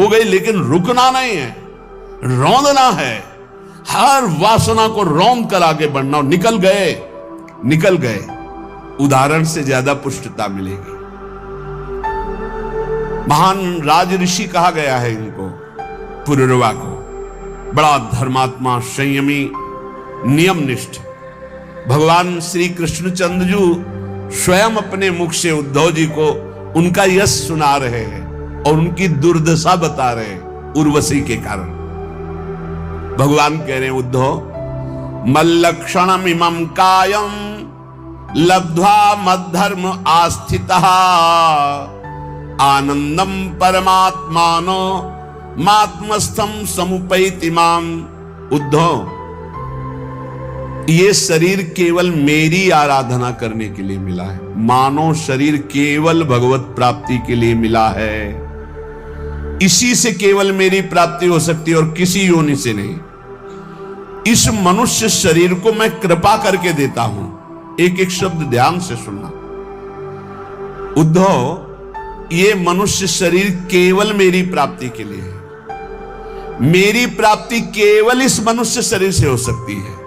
हो गई, लेकिन रुकना नहीं है, रौंदना है, हर वासना को रौंद कर आगे बढ़ना। और निकल गए, उदाहरण से ज्यादा पुष्टता मिलेगी। महान राज ऋषि कहा गया है इनको, पुरुरवा को, बड़ा धर्मात्मा, संयमी, नियमनिष्ठ। भगवान श्री कृष्णचंद्र जी स्वयं अपने मुख से उद्धव जी को उनका यश सुना रहे हैं और उनकी दुर्दशा बता रहे हैं उर्वशी के कारण। भगवान कह रहे हैं, उद्धव मल्लक्षणम इमं कायम लब्ध्वा मद्धर्म आस्थितः आनंदम परमात्मानो मात्मस्थम समुपैति माम। उद्धव, ये शरीर केवल मेरी आराधना करने के लिए मिला है। मानव शरीर केवल भगवत प्राप्ति के लिए मिला है। इसी से केवल मेरी प्राप्ति हो सकती है और किसी योनि से नहीं। इस मनुष्य शरीर को मैं कृपा करके देता हूं। एक एक शब्द ध्यान से सुनना। उद्धव, ये मनुष्य शरीर केवल मेरी प्राप्ति के लिए है। मेरी प्राप्ति केवल इस मनुष्य शरीर से हो सकती है।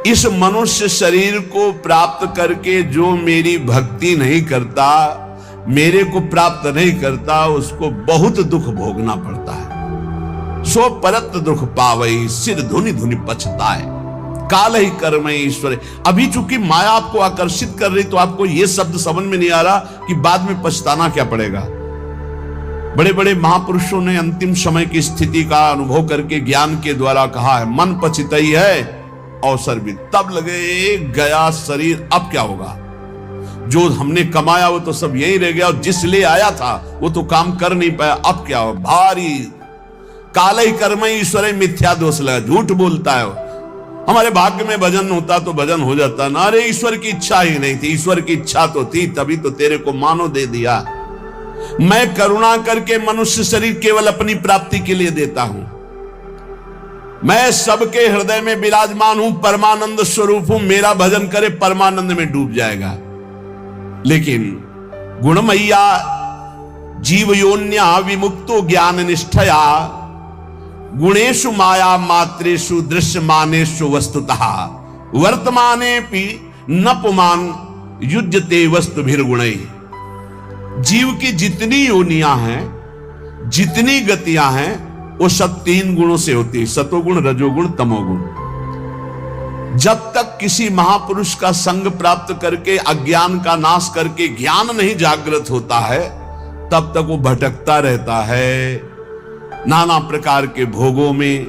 इस मनुष्य शरीर को प्राप्त करके जो मेरी भक्ति नहीं करता, मेरे को प्राप्त नहीं करता, उसको बहुत दुख भोगना पड़ता है। सो परत दुख पावई सिर धुनि धुनि पछताए काल ही कर्म ईश्वर। अभी चूंकि माया आपको आकर्षित कर रही तो आपको यह शब्द समझ में नहीं आ रहा कि बाद में पछताना क्या पड़ेगा। बड़े बड़े महापुरुषों ने अंतिम समय की स्थिति का अनुभव करके ज्ञान के द्वारा कहा है, मन पछितई है अवसर भी। तब लगे गया शरीर, अब क्या होगा? जो हमने कमाया वो तो सब यही रह गया, और जिस लिए आया था वो तो काम कर नहीं पाया, अब क्या हो? भारी काले कर्म ईश्वर मिथ्या दोष लगा, झूठ बोलता है। हमारे भाग्य में भजन होता तो भजन हो जाता ना। अरे ईश्वर की इच्छा ही नहीं थी, ईश्वर की इच्छा तो थी, तभी तो तेरे को मानो दे दिया। मैं करुणा करके मनुष्य शरीर केवल अपनी प्राप्ति के लिए देता हूं। मैं सबके हृदय में विराजमान हूं, परमानंद स्वरूप हूं। मेरा भजन करे परमानंद में डूब जाएगा। लेकिन गुणमय्या जीव योन्या विमुक्तो ज्ञान निष्ठया गुणेशु माया मात्रेषु दृश्यमानेषु वस्तुतः वर्तमाने पि न पुमान युज्यते वस्तुभिर्गुणैः। जीव की जितनी योनियां हैं, जितनी गतियां हैं, वो सब तीन गुणों से होती है, सतोगुण, रजोगुण, तमोगुण। जब तक किसी महापुरुष का संग प्राप्त करके अज्ञान का नाश करके ज्ञान नहीं जागृत होता है, तब तक वो भटकता रहता है नाना प्रकार के भोगों में।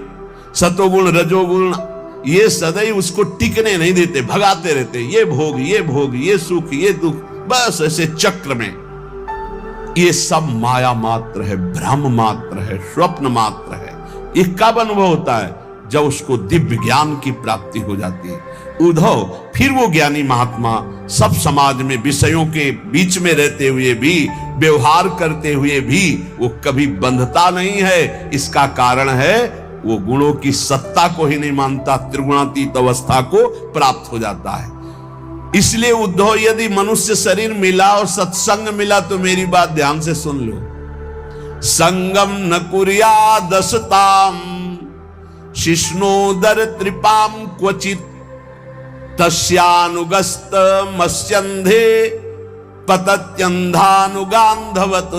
सतोगुण, रजोगुण ये सदैव उसको टिकने नहीं देते, भगाते रहते। ये भोग, ये भोग, ये सुख, ये दुख, बस ऐसे चक्र में। ये सब माया मात्र है, भ्रम मात्र है, स्वप्न मात्र है। ये कब अनुभव होता है? जब उसको दिव्य ज्ञान की प्राप्ति हो जाती है। उद्धव, फिर वो ज्ञानी महात्मा सब समाज में विषयों के बीच में रहते हुए भी, व्यवहार करते हुए भी वो कभी बंधता नहीं है। इसका कारण है वो गुणों की सत्ता को ही नहीं मानता, त्रिगुणातीत अवस्था को प्राप्त हो जाता है। इसलिए उद्धव, यदि मनुष्य शरीर मिला और सत्संग मिला तो मेरी बात ध्यान से सुन लो। संगम न कुर्या दसताम शिष्णोदर त्रिपाम क्वचित तस्यानुगस्त मस्यंधे पतत्यंधानुगांधवत।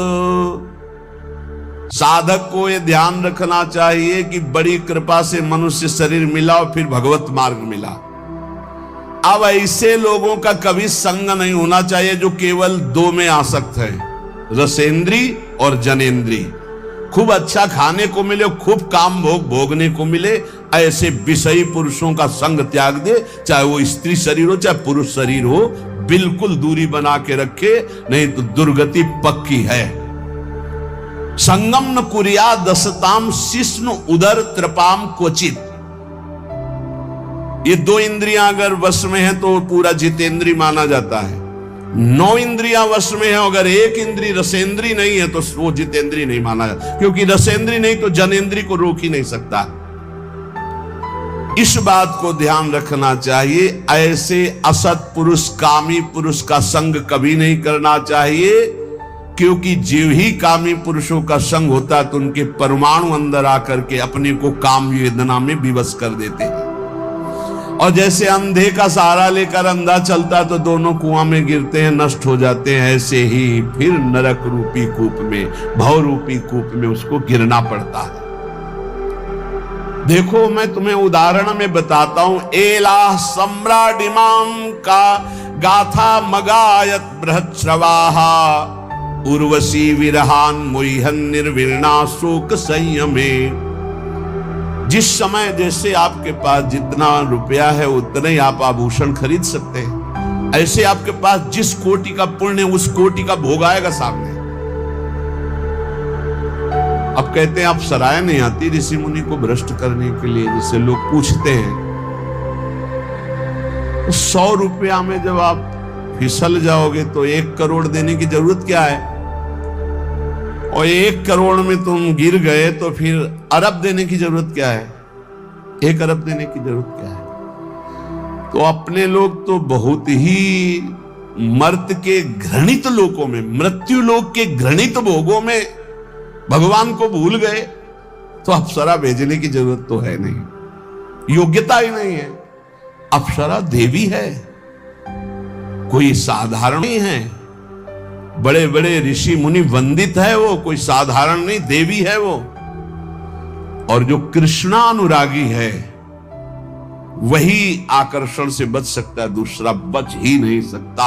साधक को यह ध्यान रखना चाहिए कि बड़ी कृपा से मनुष्य शरीर मिला और फिर भगवत मार्ग मिला। अब ऐसे लोगों का कभी संग नहीं होना चाहिए जो केवल दो में आसक्त है, रसेंद्री और जनेंद्री। खूब अच्छा खाने को मिले, खूब काम भोग भोगने को मिले, ऐसे विषयी पुरुषों का संग त्याग दे। चाहे वो स्त्री शरीर हो चाहे पुरुष शरीर हो, बिल्कुल दूरी बना के रखे, नहीं तो दुर्गति पक्की है। संगम न कुर्या दसताम शिष्णु उदर त्रिपाम क्वचित। ये दो इंद्रियां अगर वश में है तो पूरा जितेंद्री माना जाता है। 9 इंद्रियां वश में है, अगर एक इंद्री रसेंद्री नहीं है तो वो जितेंद्री नहीं माना जाता, क्योंकि रसेंद्री नहीं तो जनेंद्री को रोक ही नहीं सकता। इस बात को ध्यान रखना चाहिए। ऐसे असत पुरुष, कामी पुरुष का संग कभी नहीं करना चाहिए। क्योंकि जीव ही कामी पुरुषों का संग होता है तो उनके परमाणु अंदर आकर के अपने को काम वेदना में विवश कर देते हैं। और जैसे अंधे का सहारा लेकर अंधा चलता तो दोनों कुआं में गिरते हैं, नष्ट हो जाते हैं, ऐसे ही फिर नरक रूपी कूप में, भव रूपी कूप में उसको गिरना पड़ता है। देखो मैं तुम्हें उदाहरण में बताता हूं। एला सम्राडिमाम का गाथा मगायत बृहच्छ्रवाहा उर्वशी विरहान मुहन निर्विरणा शोक संयमे। जिस समय जैसे आपके पास जितना रुपया है उतने ही आप आभूषण खरीद सकते हैं, ऐसे आपके पास जिस कोटि का पुण्य उस कोटि का भोग आएगा सामने। अब कहते हैं आप सराय नहीं आती ऋषि मुनि को भ्रष्ट करने के लिए, जिससे लोग पूछते हैं। 100 रुपया में जब आप फिसल जाओगे तो 1 करोड़ देने की जरूरत क्या है, और 1 करोड़ में तुम गिर गए तो फिर अरब देने की जरूरत क्या है, 1 अरब देने की जरूरत क्या है। तो अपने लोग तो बहुत ही मर्त के घृणित लोकों में, मृत्यु लोक के घृणित भोगों में भगवान को भूल गए, तो अप्सरा भेजने की जरूरत तो है नहीं, योग्यता ही नहीं है। अप्सरा देवी है, कोई साधारण नहीं है। बड़े बड़े ऋषि मुनि वंदित है वो, कोई साधारण नहीं, देवी है वो। और जो कृष्णानुरागी है वही आकर्षण से बच सकता है, दूसरा बच ही नहीं सकता।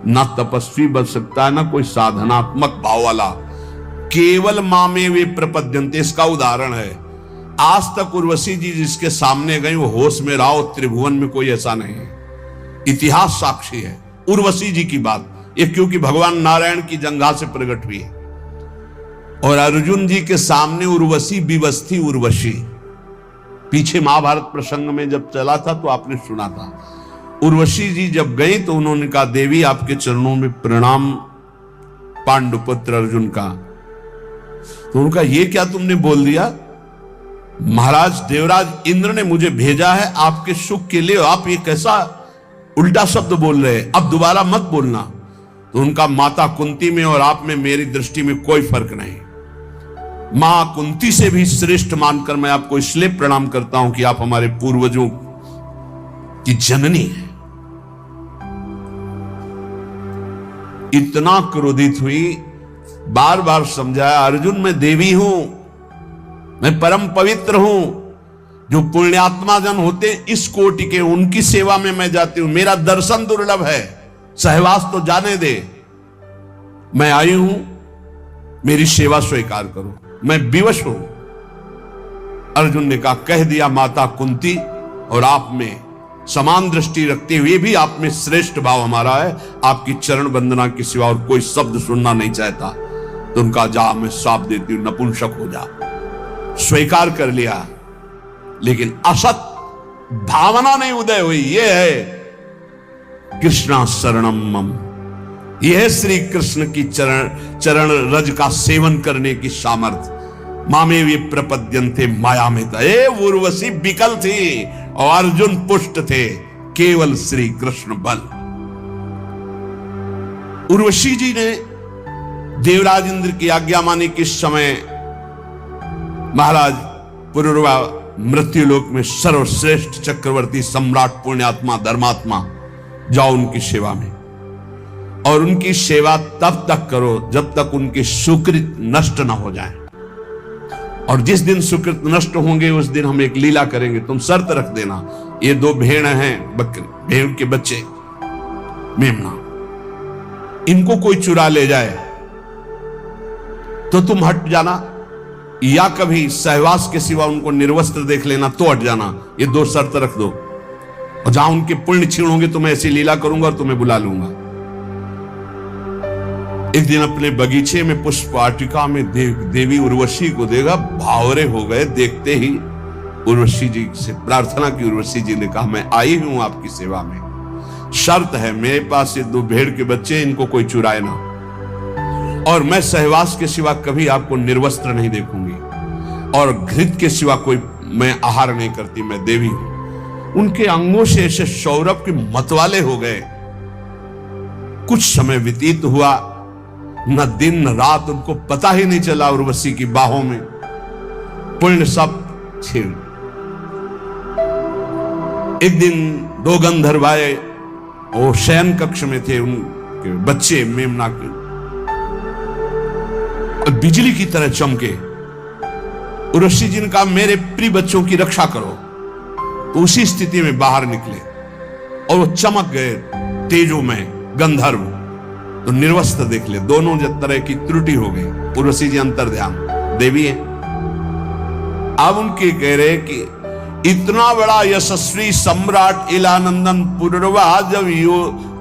ना तपस्वी बच सकता है, ना कोई साधनात्मक भाव वाला। केवल मामे वे प्रपद्यन्ते, इसका उदाहरण है। आज तक उर्वशी जी जिसके सामने गई वो होश में रहा, त्रिभुवन में कोई ऐसा नहीं है। इतिहास साक्षी है उर्वशी जी की बात, ये क्योंकि भगवान नारायण की जंघा से प्रकट हुई है। और अर्जुन जी के सामने उर्वशी विवश थी। उर्वशी पीछे महाभारत प्रसंग में जब चला था तो आपने सुना था। उर्वशी जी जब गई तो उन्होंने कहा देवी आपके चरणों में प्रणाम पांडुपुत्र अर्जुन का। तो उनका ये क्या तुमने बोल दिया, महाराज देवराज इंद्र ने मुझे भेजा है आपके सुख के लिए, आप ये कैसा उल्टा शब्द बोल रहे हैं, अब दोबारा मत बोलना। तो उनका माता कुंती में और आप में मेरी दृष्टि में कोई फर्क नहीं, मां कुंती से भी श्रेष्ठ मानकर मैं आपको इसलिए प्रणाम करता हूं कि आप हमारे पूर्वजों की जननी है। इतना क्रोधित हुई, बार बार समझाया अर्जुन मैं देवी हूं, मैं परम पवित्र हूं। जो पुण्यात्मा जन होते इस कोटि के, उनकी सेवा में मैं जाती हूं, मेरा दर्शन दुर्लभ है, सहवास तो जाने दे। मैं आई हूं, मेरी सेवा स्वीकार करो, मैं विवश हूं। अर्जुन ने कहा कह दिया माता कुंती और आप में समान दृष्टि रखते हुए भी आप में श्रेष्ठ भाव हमारा है, आपकी चरण वंदना के सिवा और कोई शब्द सुनना नहीं चाहता। तो उनका जा मैं साफ देती हूं, नपुंसक हो जा। स्वीकार कर लिया, लेकिन असत भावना नहीं उदय हुई। यह है कृष्णा शरणम मम, यह है श्री कृष्ण की चरण रज का सेवन करने की सामर्थ्य। मामे वे प्रपद्यन्ते माया में था। उर्वशी विकल थी और अर्जुन पुष्ट थे, केवल श्री कृष्ण बल। उर्वशी जी ने देवराज इंद्र की आज्ञा मानी। किस समय महाराज पुरुरवा मृत्युलोक में सर्वश्रेष्ठ चक्रवर्ती सम्राट पुण्यात्मा धर्मात्मा, जाओ उनकी सेवा में, और उनकी सेवा तब तक करो जब तक उनके सुकृत नष्ट ना हो जाए। और जिस दिन सुकृत नष्ट होंगे उस दिन हम एक लीला करेंगे, तुम शर्त रख देना। ये 2 भेड़ हैं, बकरे, भेड़ के बच्चे मेमना, इनको कोई चुरा ले जाए तो तुम हट जाना, या कभी सहवास के सिवा उनको निर्वस्त्र देख लेना तो हट जाना। ये 2 शर्त रख दो, और जहां उनके पुण्य क्षीण होंगे तो मैं ऐसी लीला करूंगा और तुम्हें बुला लूंगा। एक दिन अपने बगीचे में पुष्प वाटिका में देवी उर्वशी को देखा, भावरे हो गए। देखते ही उर्वशी जी से प्रार्थना की। उर्वशी जी ने कहा मैं आई हूं आपकी सेवा में, शर्त है मेरे पास ये 2 भेड़ के बच्चे, इनको कोई चुराए ना, और मैं सहवास के सिवा कभी आपको निर्वस्त्र नहीं देखूंगी, और घृत के सिवा कोई मैं आहार नहीं करती, मैं देवी हूं। उनके अंगों से ऐसे सौरभ के मतवाले हो गए। कुछ समय व्यतीत हुआ, न दिन न रात उनको पता ही नहीं चला, उर्वशी की बाहों में पुण्य सब छीन। एक दिन दो गंधर्व आए, वो शयन कक्ष में थे, उनके बच्चे मेमना के बिजली की तरह चमके। उर्वशी जी ने कहा मेरे प्रिय बच्चों की रक्षा करो, तो उसी स्थिति में बाहर निकले और वो चमक गए तेजों में गंधर्व, तो निर्वस्त्र देख ले, दोनों तरह की त्रुटि हो गई। उर्वशी जी अंतर्ध्यान देवी है। अब उनके कह रहे कि इतना बड़ा यशस्वी सम्राट इलानंदन पुरवा, जब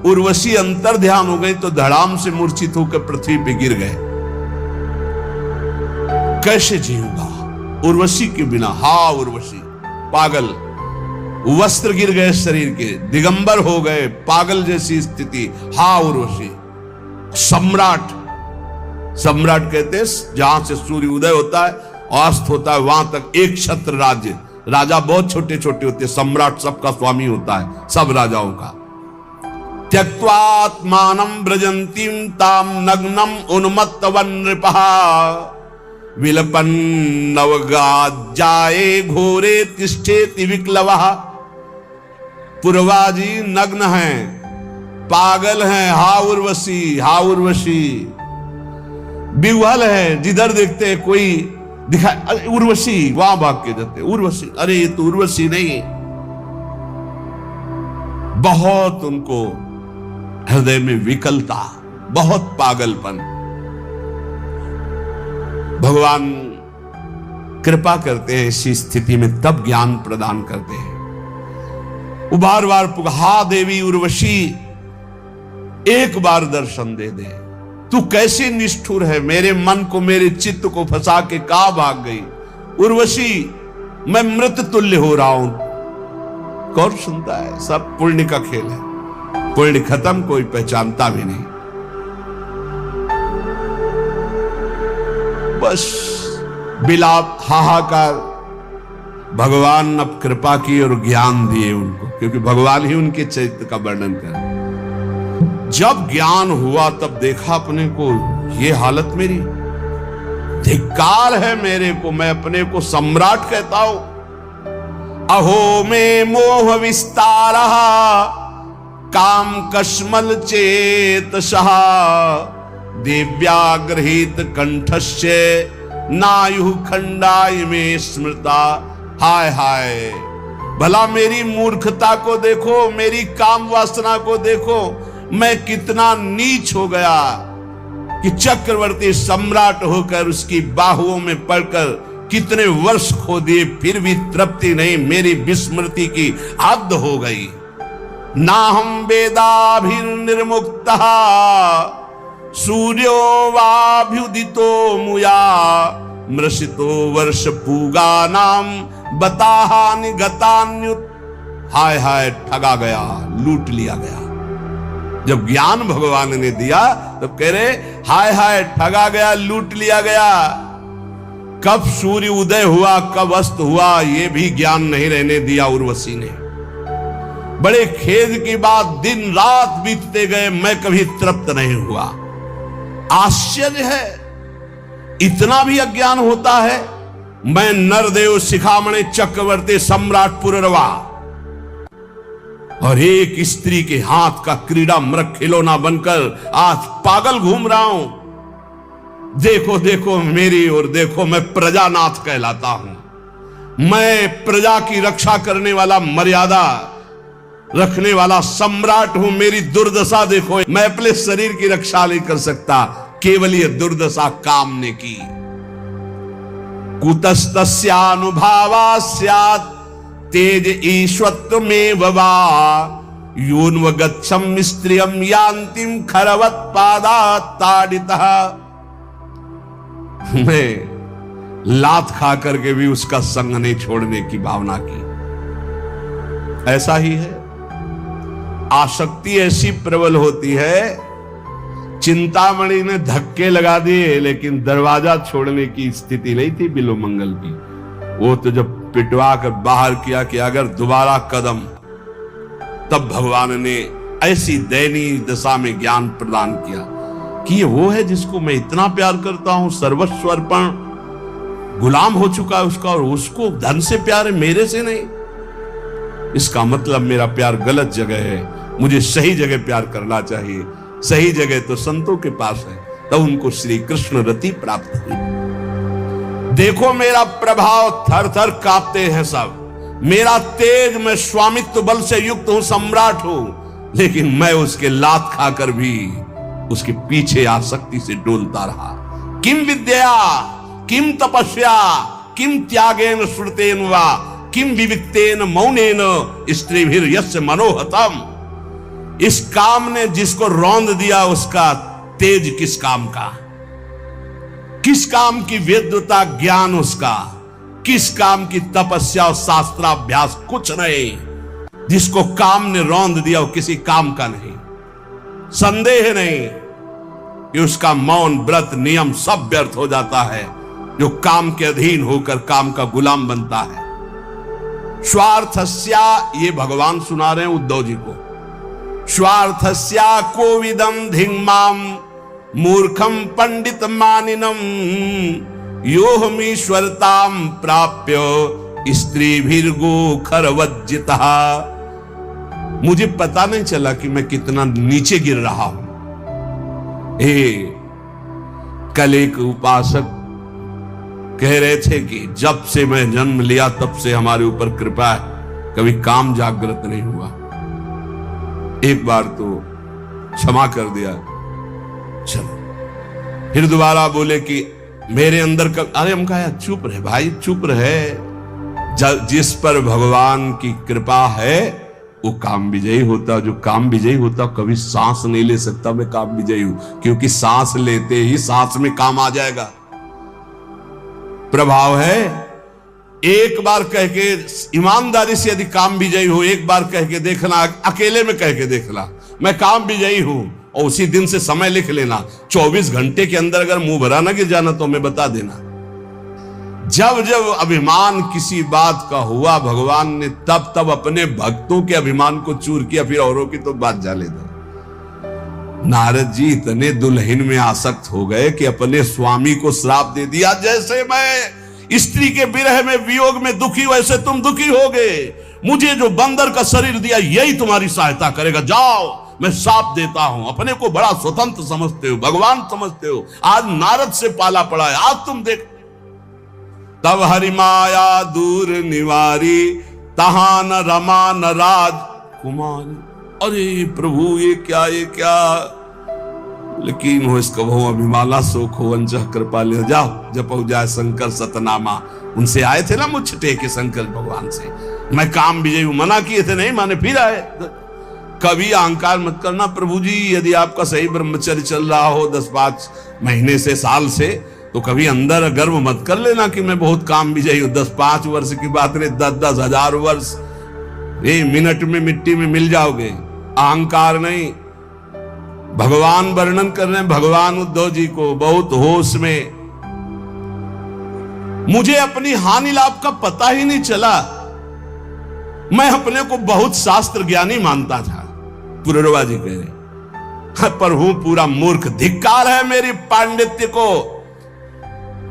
उर्वशी अंतर्ध्यान हो गई तो धड़ाम से मूर्छित होकर पृथ्वी पे गिर गए। कैसे जीऊंगा उर्वशी के बिना? हा उर्वशी, पागल, वस्त्र गिर गए शरीर के, दिगंबर हो गए, पागल जैसी स्थिति। हा उर्वशी। सम्राट, सम्राट कहते हैं जहां से सूर्य उदय होता है अस्त होता है वहां तक एक छत्र राज्य। राजा बहुत छोटे छोटे होते, सम्राट सबका स्वामी होता है, सब राजाओं का। त्यक्त्वात्मानं व्रजन्तीं ताम नग्नम उन्मत्तवन नृपः, विलपन नवगाज्जाये घोरे तिष्ठेति विक्लवः। पुरवाजी नग्न हैं, पागल हैं, हा उर्वशी, हा उर्वशी। विह्वल है, जिधर देखते हैं कोई दिखाए, अरे उर्वशी, वहां भाग के जाते, उर्वशी, अरे ये तो उर्वशी नहीं। बहुत उनको हृदय में विकलता, बहुत पागलपन। भगवान कृपा करते हैं इसी स्थिति में, तब ज्ञान प्रदान करते हैं। वो बार बार हा देवी उर्वशी, एक बार दर्शन दे दे। तू कैसे निष्ठुर है, मेरे मन को, मेरे चित्त को फंसा के कहां भाग गई उर्वशी? मैं मृत तुल्य हो रहा हूं। कौन सुनता है? सब पुण्य का खेल है, पुण्य खत्म कोई पहचानता भी नहीं। बस बिलाप, हाहाकार। भगवान अब कृपा की और ज्ञान दिए उनको, क्योंकि भगवान ही उनके चरित्र का वर्णन कर। जब ज्ञान हुआ तब देखा अपने को, ये हालत मेरी, धिक्कार है मेरे को, मैं अपने को सम्राट कहता हूं। अहो में मोह विस्तारः काम कश्मल चेतसः, दिव्याग्रहित कंठस्य नायु खंडाय में स्मृता। हाय हाय, भला मेरी मूर्खता को देखो, मेरी काम वासना को देखो, मैं कितना नीच हो गया कि चक्रवर्ती सम्राट होकर उसकी बाहुओं में पड़कर कितने वर्ष खो दिए, फिर भी तृप्ति नहीं, मेरी विस्मृति की हद हो गई। ना हम वेदाभिर्निर्मुक्तः सूर्यो वाभ्युदितो मुया, मृषितो वर्ष पूगानाम बताहानि गतान्युत। हाय हाय, ठगा गया, लूट लिया गया। जब ज्ञान भगवान ने दिया तब कह रहे हाय हाय, ठगा गया, लूट लिया गया। कब सूर्य उदय हुआ, कब अस्त हुआ, यह भी ज्ञान नहीं रहने दिया उर्वशी ने। बड़े खेद की बात, दिन रात बीतते गए, मैं कभी तृप्त नहीं हुआ। आश्चर्य है, इतना भी अज्ञान होता है। मैं नरदेव शिखामणि चक्रवर्ती सम्राट पुरवा और एक स्त्री के हाथ का क्रीड़ा मृग खिलौना बनकर आज पागल घूम रहा हूं। देखो देखो मेरी ओर देखो, मैं प्रजानाथ कहलाता हूं। मैं प्रजा की रक्षा करने वाला, मर्यादा रखने वाला सम्राट हूं। मेरी दुर्दशा देखो, मैं अपने शरीर की रक्षा नहीं कर सकता, केवल ये दुर्दशा काम ने की। कुतस्तस्यानुभावा स्यात् तेज ईश्वत्व में बवा, यून्व गच्छम स्त्रियम यान्तिम खरवत पादा ताड़ितः। मैं लात खा करके भी उसका संग नहीं छोड़ने की भावना की। ऐसा ही है, आसक्ति ऐसी प्रबल होती है। चिंतामणि ने धक्के लगा दिए, लेकिन दरवाजा छोड़ने की स्थिति नहीं थी बिलोमंगल की। वो तो जब पिटवा कर बाहर किया कि अगर दोबारा कदम, तब भगवान ने ऐसी दयनीय दशा में ज्ञान प्रदान किया कि ये वो है जिसको मैं इतना प्यार करता हूं, सर्वस्व अर्पण, गुलाम हो चुका है उसका, और उसको धन से प्यार है, मेरे से नहीं। इसका मतलब मेरा प्यार गलत जगह है, मुझे सही जगह प्यार करना चाहिए। सही जगह तो संतों के पास है, तब उनको श्री कृष्ण रति प्राप्त हुई। देखो मेरा प्रभाव, थर थर कांपते हैं सब, मेरा तेज, मैं स्वामित्व बल से युक्त हूं, सम्राट हूं, लेकिन मैं उसके लात खाकर भी उसके पीछे आसक्ति से डोलता रहा। किम विद्या, किम तपस्या, किम त्यागेन श्रुतेन वा, किम विविक्तेन मौनेन स्त्रीभिर यस्य मनोहतम। इस काम ने जिसको रौंद दिया, उसका तेज किस काम का, किस काम की वेद्यता ज्ञान उसका, किस काम की तपस्या और शास्त्राभ्यास, कुछ नहीं। जिसको काम ने रौंद दिया वो किसी काम का नहीं। संदेह नहीं कि उसका मौन, व्रत, नियम सब व्यर्थ हो जाता है जो काम के अधीन होकर काम का गुलाम बनता है। स्वार्थस्या, ये भगवान सुना रहे हैं उद्धव जी को, स्वार्थस्या कोविदम धिंगमाम मूर्खम पंडित मानिनम योहमीश्वरताम प्राप्य स्त्रीभिर्गो खरवज्जितः। मुझे पता नहीं चला कि मैं कितना नीचे गिर रहा हूं। कल एक उपासक कह रहे थे कि जब से मैं जन्म लिया तब से हमारे ऊपर कृपा है, कभी काम जागृत नहीं हुआ। एक बार तो क्षमा कर दिया, चलो। फिर दोबारा बोले कि मेरे अंदर अरे हम कहा चुप रहे भाई, चुप रहे। जिस पर भगवान की कृपा है वो काम विजयी होता। जो काम विजयी होता कभी सांस नहीं ले सकता मैं काम विजयी हूं, क्योंकि सांस लेते ही सांस में काम आ जाएगा। प्रभाव है। एक बार कह के ईमानदारी से यदि काम विजयी हो, एक बार कह के देखना, अकेले में कह के देखना मैं काम विजयी हूं, और उसी दिन से समय लिख लेना। 24 घंटे के अंदर अगर मुंह भरा ना गिर जाना तो हमें बता देना। जब जब अभिमान किसी बात का हुआ, भगवान ने तब तब अपने भक्तों के अभिमान को चूर किया, फिर औरों की तो बात जाले दो। नारद जी इतने दुल्हन में आसक्त हो गए कि अपने स्वामी को श्राप दे दिया, जैसे मैं स्त्री के विरह में, वियोग में दुखी, वैसे तुम दुखी होगे। मुझे जो बंदर का शरीर दिया यही तुम्हारी सहायता करेगा, जाओ मैं श्राप देता हूं। अपने को बड़ा स्वतंत्र समझते हो, भगवान समझते हो, आज नारद से पाला पड़ा है, आज तुम देख। तब हरि माया दूर निवारी, तहां न रमा न राज कुमारी। अरे प्रभु ये क्या, ये क्या। लेकिन हो इसका वो अभिमाला सोख हो अंजह कृपा ले, जाओ जपो जाए शंकर सतनामा। उनसे आए थे ना मुझ टेके शंकर भगवान से, मैं काम विजयी हूं, मना किए थे, नहीं माने, फिर आए। कभी अहंकार मत करना प्रभु जी, यदि आपका सही ब्रह्मचर्य चल रहा हो 10-5 महीने से, साल से, तो कभी अंदर गर्व मत कर लेना कि मैं बहुत काम विजयी हूं। 10-5 वर्ष की बात नहीं, 10-10 हजार वर्ष, ये मिनट में मिट्टी में मिल जाओगे। अहंकार नहीं। भगवान वर्णन कर रहे हैं, भगवान उद्धव जी को बहुत होश में। मुझे अपनी हानि लाभ का पता ही नहीं चला। मैं अपने को बहुत शास्त्र ज्ञानी मानता था, पुररवा जी कह रहे, पर हूं पूरा मूर्ख। धिक्कार है मेरी पांडित्य को।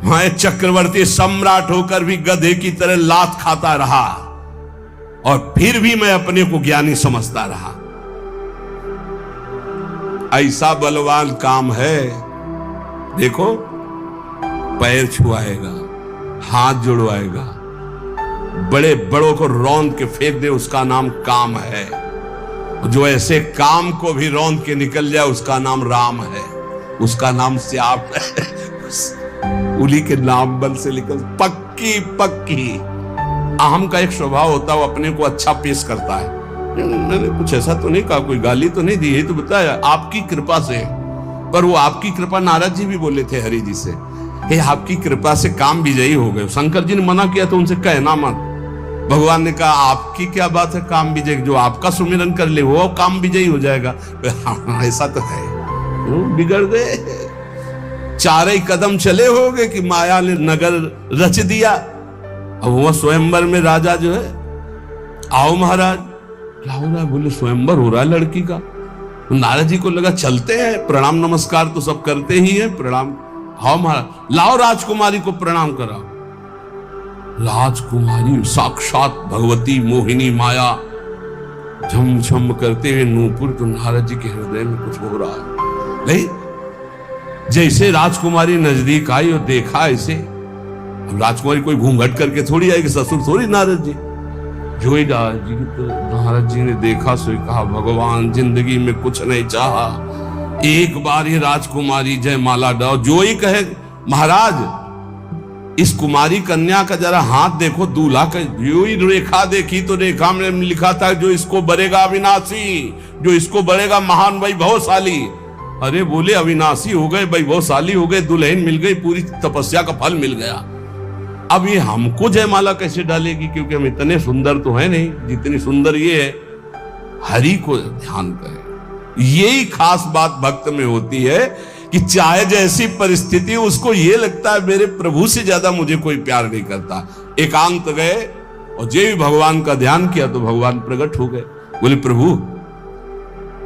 मैं चक्रवर्ती सम्राट होकर भी गधे की तरह लात खाता रहा, और फिर भी मैं अपने को ज्ञानी समझता रहा। ऐसा बलवान काम है। देखो, पैर छुआएगा, हाथ जुड़वाएगा, बड़े बड़ों को रौंद के फेंक दे, उसका नाम काम है। जो ऐसे काम को भी रौंद के निकल जाए, उसका नाम राम है, उसका नाम श्याम है। उली के नाम बल से निकल, पक्की पक्की। अहम का एक स्वभाव होता है, वो अपने को अच्छा पेश करता है। मैंने कुछ ऐसा तो नहीं कहा, कोई गाली तो नहीं दी, यही तो बताया आपकी कृपा से। पर वो आपकी कृपा, नारद जी भी बोले थे हरि जी से, हे आपकी कृपा से काम विजयी हो गए। शंकर जी ने मना किया तो उनसे कहना मत। भगवान ने कहा आपकी क्या बात है काम विजय, जो आपका सुमिरन कर ले वो काम विजयी हो जाएगा। हाँ, ऐसा तो है। बिगड़ गए, 4 ही कदम चले होगे कि माया ने नगर रच दिया। अब वो स्वयंवर में राजा जो है, आओ महाराज, क्या हो रहा है? बोले स्वयंवर हो रहा है लड़की का। तो नारद जी को लगा चलते हैं, प्रणाम नमस्कार तो सब करते ही हैं, प्रणाम, हाँ महाराज लाओ राजकुमारी को प्रणाम कराओ। राजकुमारी साक्षात भगवती मोहिनी माया झमझम करते हुए नूपुर, तो नारद जी के हृदय में कुछ हो रहा है। नहीं, जैसे राजकुमारी नजदीक आई और देखा ऐसे, राजकुमारी कोई घूंघट करके थोड़ी आएगी, ससुर थोड़ी नारद जी, जो ही नारद जी ने देखा सो कहा, भगवान जिंदगी में कुछ नहीं चाहा, एक बार ये राजकुमारी जयमाला डालो। जो ही कहे महाराज इस कुमारी कन्या का जरा हाथ देखो, दूल्हा का, जो ही रेखा देखी तो रेखा में लिखा था जो इसको बरेगा अविनाशी, जो इसको बरेगा महान वैभवशाली। अरे बोले अविनाशी हो गए, वैभवशाली हो गए, दुल्हन मिल गई, पूरी तपस्या का फल मिल गया। अब ये हमको जयमाला कैसे डालेगी, क्योंकि हम इतने सुंदर तो है नहीं जितनी सुंदर ये है। हरि को ध्यान करें, यही खास बात भक्त में होती है कि चाहे जैसी परिस्थिति, उसको ये लगता है मेरे प्रभु से ज्यादा मुझे कोई प्यार नहीं करता। एकांत गए और जे भी भगवान का ध्यान किया तो भगवान प्रकट हो गए। बोले प्रभु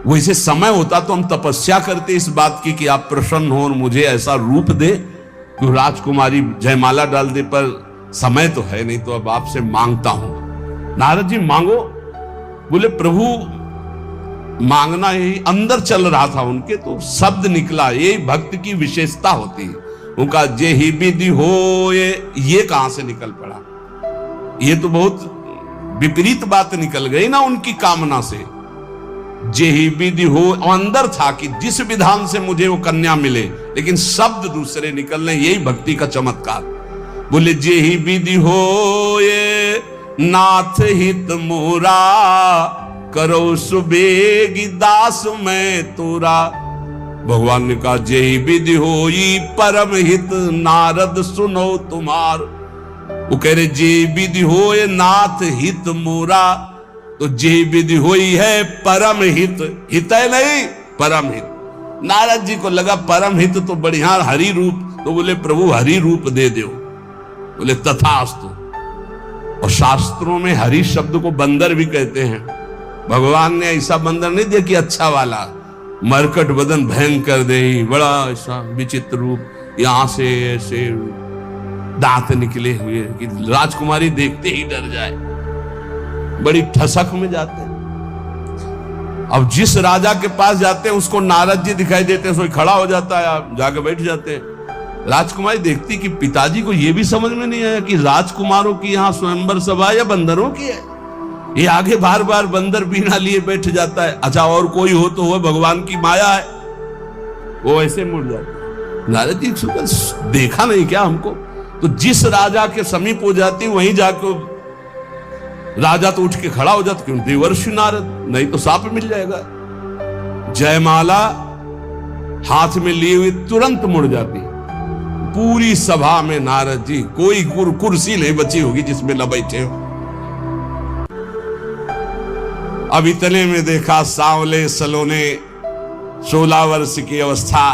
वैसे समय होता तो हम तपस्या करते इस बात की कि आप प्रसन्न हो और मुझे ऐसा रूप दे कि राजकुमारी जयमाला डाल दे, पर समय तो है नहीं, तो अब आपसे मांगता हूं। नारद जी मांगो। बोले प्रभु मांगना यही, अंदर चल रहा था उनके तो शब्द निकला, ये भक्त की विशेषता होती है। उनका जे ही विधि हो, ये कहां से निकल पड़ा? ये तो बहुत विपरीत बात निकल गई ना उनकी कामना से। जे ही विधि हो, अंदर था कि जिस विधान से मुझे वो कन्या मिले, लेकिन शब्द दूसरे निकलने, यही भक्ति का चमत्कार। बोले जे ही विधि हो ये नाथ हित मोरा, करो सुबेगी दास मैं तोरा। भगवान ने कहा जे ही विधि हो ये परम हित नारद सुनो तुम्हार। वो कह रहे जे विधि हो ये नाथ हित मोरा, तो जे विधि हुई है परम हित, हित है नहीं परम हित। नारद जी को लगा परम हित तो बढ़िया हरि रूप, तो बोले प्रभु हरि रूप दे दो। बोले तथास्तु। और शास्त्रों में हरि शब्द को बंदर भी कहते हैं। भगवान ने ऐसा बंदर नहीं दिया कि अच्छा वाला, मरकट बदन भयंकर दे, बड़ा ऐसा विचित्र रूप, यहां से ऐसे दांत निकले हुए कि राजकुमारी देखते ही डर जाए, बड़ी ठसक में जाते हैं। अब जिस राजा के पास जाते हैं उसको नारद जी दिखाई देते हैं, सोई खड़ा हो जाता है, आप जाके बैठ जाते हैं। राजकुमारी देखती कि पिताजी को यह भी समझ में नहीं आया कि राजकुमारों की यहाँ स्वयंवर सभा या बंदरों की है। ये आगे बार बार बंदर बिना लिए बैठ जाता है। अच्छा और कोई हो तो वो भगवान की माया है, वो ऐसे मुड़ जाता है। नारद जी देखा नहीं क्या हमको? तो जिस राजा के समीप हो जाती वहीं जाकर राजा तो उठ के खड़ा हो जाता, क्यों? देवर्षि नारद, नहीं तो साप मिल जाएगा। जयमाला हाथ में लिए हुए तुरंत मुड़ जाती। पूरी सभा में नारद जी, कोई कुर्सी नहीं बची होगी जिसमें न बैठे हो। अब इतने में देखा सांवले सलोने 16 वर्ष की अवस्था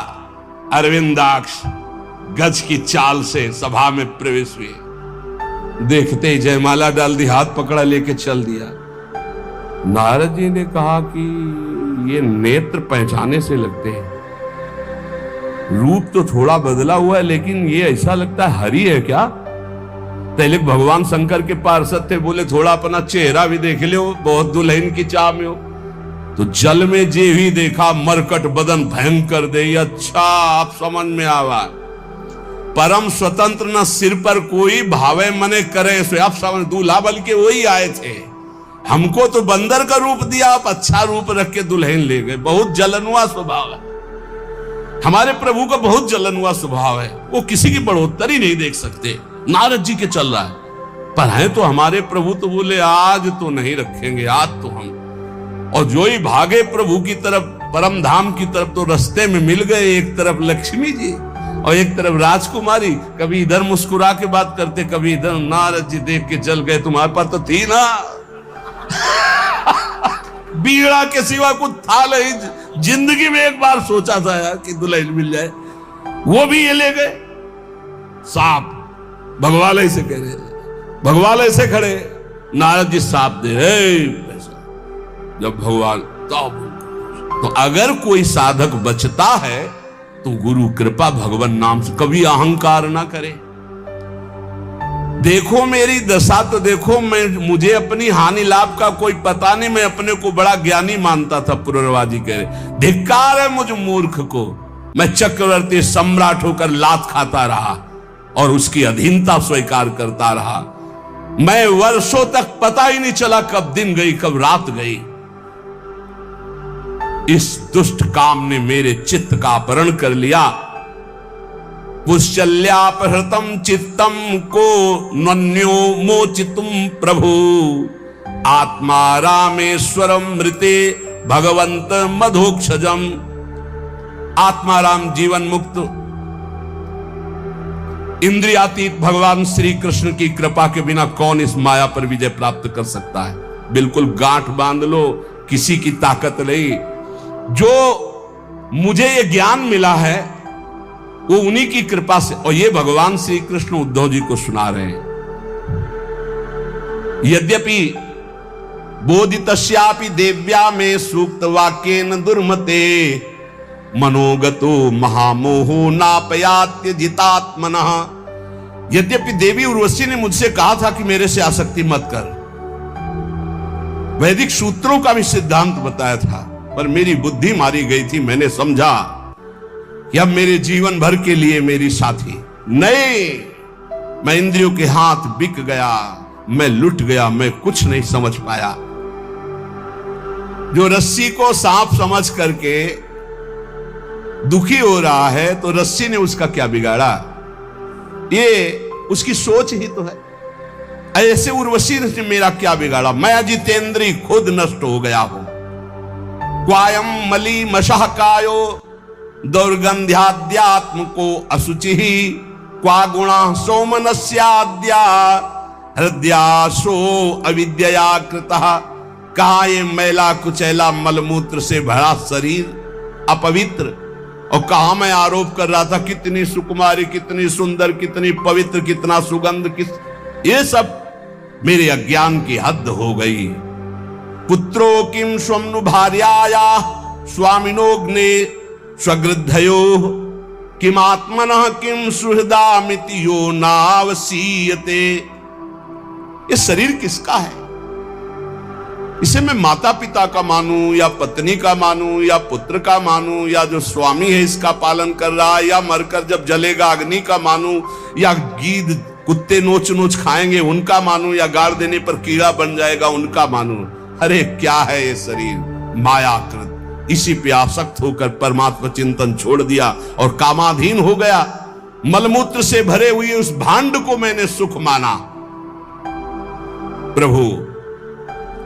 अरविंदाक्ष गज की चाल से सभा में प्रवेश हुए। देखते ही जयमाला डाल दी, हाथ पकड़ा लेके चल दिया। नारद जी ने कहा कि ये नेत्र पहचाने से लगते हैं, रूप तो थोड़ा बदला हुआ है, लेकिन ये ऐसा लगता है हरि है क्या? पहले भगवान शंकर के पार्षद थे, बोले थोड़ा अपना चेहरा भी देख लो, बहुत दुल्हन की चाह में हो। तो जल में जे ही देखा मरकट बदन भयंकर दे। अच्छा आप समझ में आवा, परम स्वतंत्र न सिर पर कोई भावे मने करे सो। आप समझ, दूल्हा बल के वही आए थे, हमको तो बंदर का रूप दिया, आप अच्छा रूप रख के दुल्हन ले गए। बहुत जलनुआ स्वभाव है हमारे प्रभु का, बहुत जलनुआ स्वभाव है। वो किसी की बढ़ोत्तरी नहीं देख सकते। नारद जी के चल रहा है, पर है तो हमारे प्रभु। तो बोले आज तो नहीं रखेंगे, आज तो हम। और जो ही भागे प्रभु की तरफ, परम धाम की तरफ, तो रास्ते में मिल गए। एक तरफ लक्ष्मी जी और एक तरफ राजकुमारी। कभी इधर मुस्कुरा के बात करते, कभी इधर। नारद जी देख के चल गए, तुम्हारे पास तो थी ना बीड़ा के सिवा कुछ था नहीं। जिंदगी में एक बार सोचा था यार कि दुल्हन मिल जाए, वो भी ये ले गए। सांप भगवान ऐसे कह रहे, भगवान ऐसे खड़े, नारद जी सांप दे। जब भगवान तब तो अगर कोई साधक बचता है तो गुरु कृपा भगवान नाम से कभी अहंकार ना करे। देखो मेरी दशा तो देखो, मुझे अपनी हानि लाभ का कोई पता नहीं, मैं अपने को बड़ा ज्ञानी मानता था। पुरवाजी कह रहे धिक्कार है मुझ मूर्ख को, मैं चक्रवर्ती सम्राट होकर लात खाता रहा और उसकी अधीनता स्वीकार करता रहा। मैं वर्षों तक पता ही नहीं चला कब दिन गई कब रात गई। इस दुष्ट काम ने मेरे चित्त का अपहरण कर लिया। पुष्चल्यापहृतम चित्तम को नन्यो मोचितुम प्रभु, आत्मा रामेश्वरम मृते भगवंत मधोक्षजम। आत्माराम जीवन मुक्त इंद्रियातीत भगवान श्री कृष्ण की कृपा के बिना कौन इस माया पर विजय प्राप्त कर सकता है। बिल्कुल गांठ बांध लो, किसी की ताकत नहीं। जो मुझे ये ज्ञान मिला है वो उन्हीं की कृपा से, और ये भगवान श्री कृष्ण उद्धव जी को सुना रहे हैं। यद्यपि बोधितस्यापि देव्या में सूक्त वाक्येन दुर्मते, मनोगतो महामोहो नापयात्य जितात्मनः। यद्यपि देवी उर्वशी ने मुझसे कहा था कि मेरे से आसक्ति मत कर, वैदिक सूत्रों का भी सिद्धांत बताया था, पर मेरी बुद्धि मारी गई थी। मैंने समझा कि अब मेरे जीवन भर के लिए मेरी साथी नहीं, मैं इंद्रियों के हाथ बिक गया, मैं लुट गया, मैं कुछ नहीं समझ पाया। जो रस्सी को सांप समझ करके दुखी हो रहा है तो रस्सी ने उसका क्या बिगाड़ा, ये उसकी सोच ही तो है। ऐसे उर्वशी ने मेरा क्या बिगाड़ा, मैं अजितेंद्री खुद नष्ट हो गया हूं। क्वायम मली मशः कायो दौर्गंध्याद्यात्म को असुचि, क्वा गुणा सोमनस्याद्या हृदयाशो अविद्या कृतः। कहा ये मैला कुचैला मलमूत्र से भरा शरीर अपवित्र, और कहा मैं आरोप कर रहा था कितनी सुकुमारी, कितनी सुंदर, कितनी पवित्र, कितना सुगंध, किस ये सब मेरे अज्ञान की हद हो गई। पुत्रो किम स्वम्नु भार्याया स्वामिनोग्ने स्वगृद्धयो, किम आत्मनः किम सुहृदामिति यो नावसीयते। ये शरीर किसका है? इसे मैं माता पिता का मानूं या पत्नी का मानूं या पुत्र का मानूं या जो स्वामी है इसका पालन कर रहा है, या मरकर जब जलेगा अग्नि का मानूं, या गीद कुत्ते नोच नोच खाएंगे उनका मानूं, या गाड़ देने पर कीड़ा बन जाएगा उनका मानूं। अरे क्या है ये शरीर? मायाकृत। इसी पे आसक्त होकर परमात्मा चिंतन छोड़ दिया और कामाधीन हो गया। मलमूत्र से भरे हुए उस भांड को मैंने सुख माना। प्रभु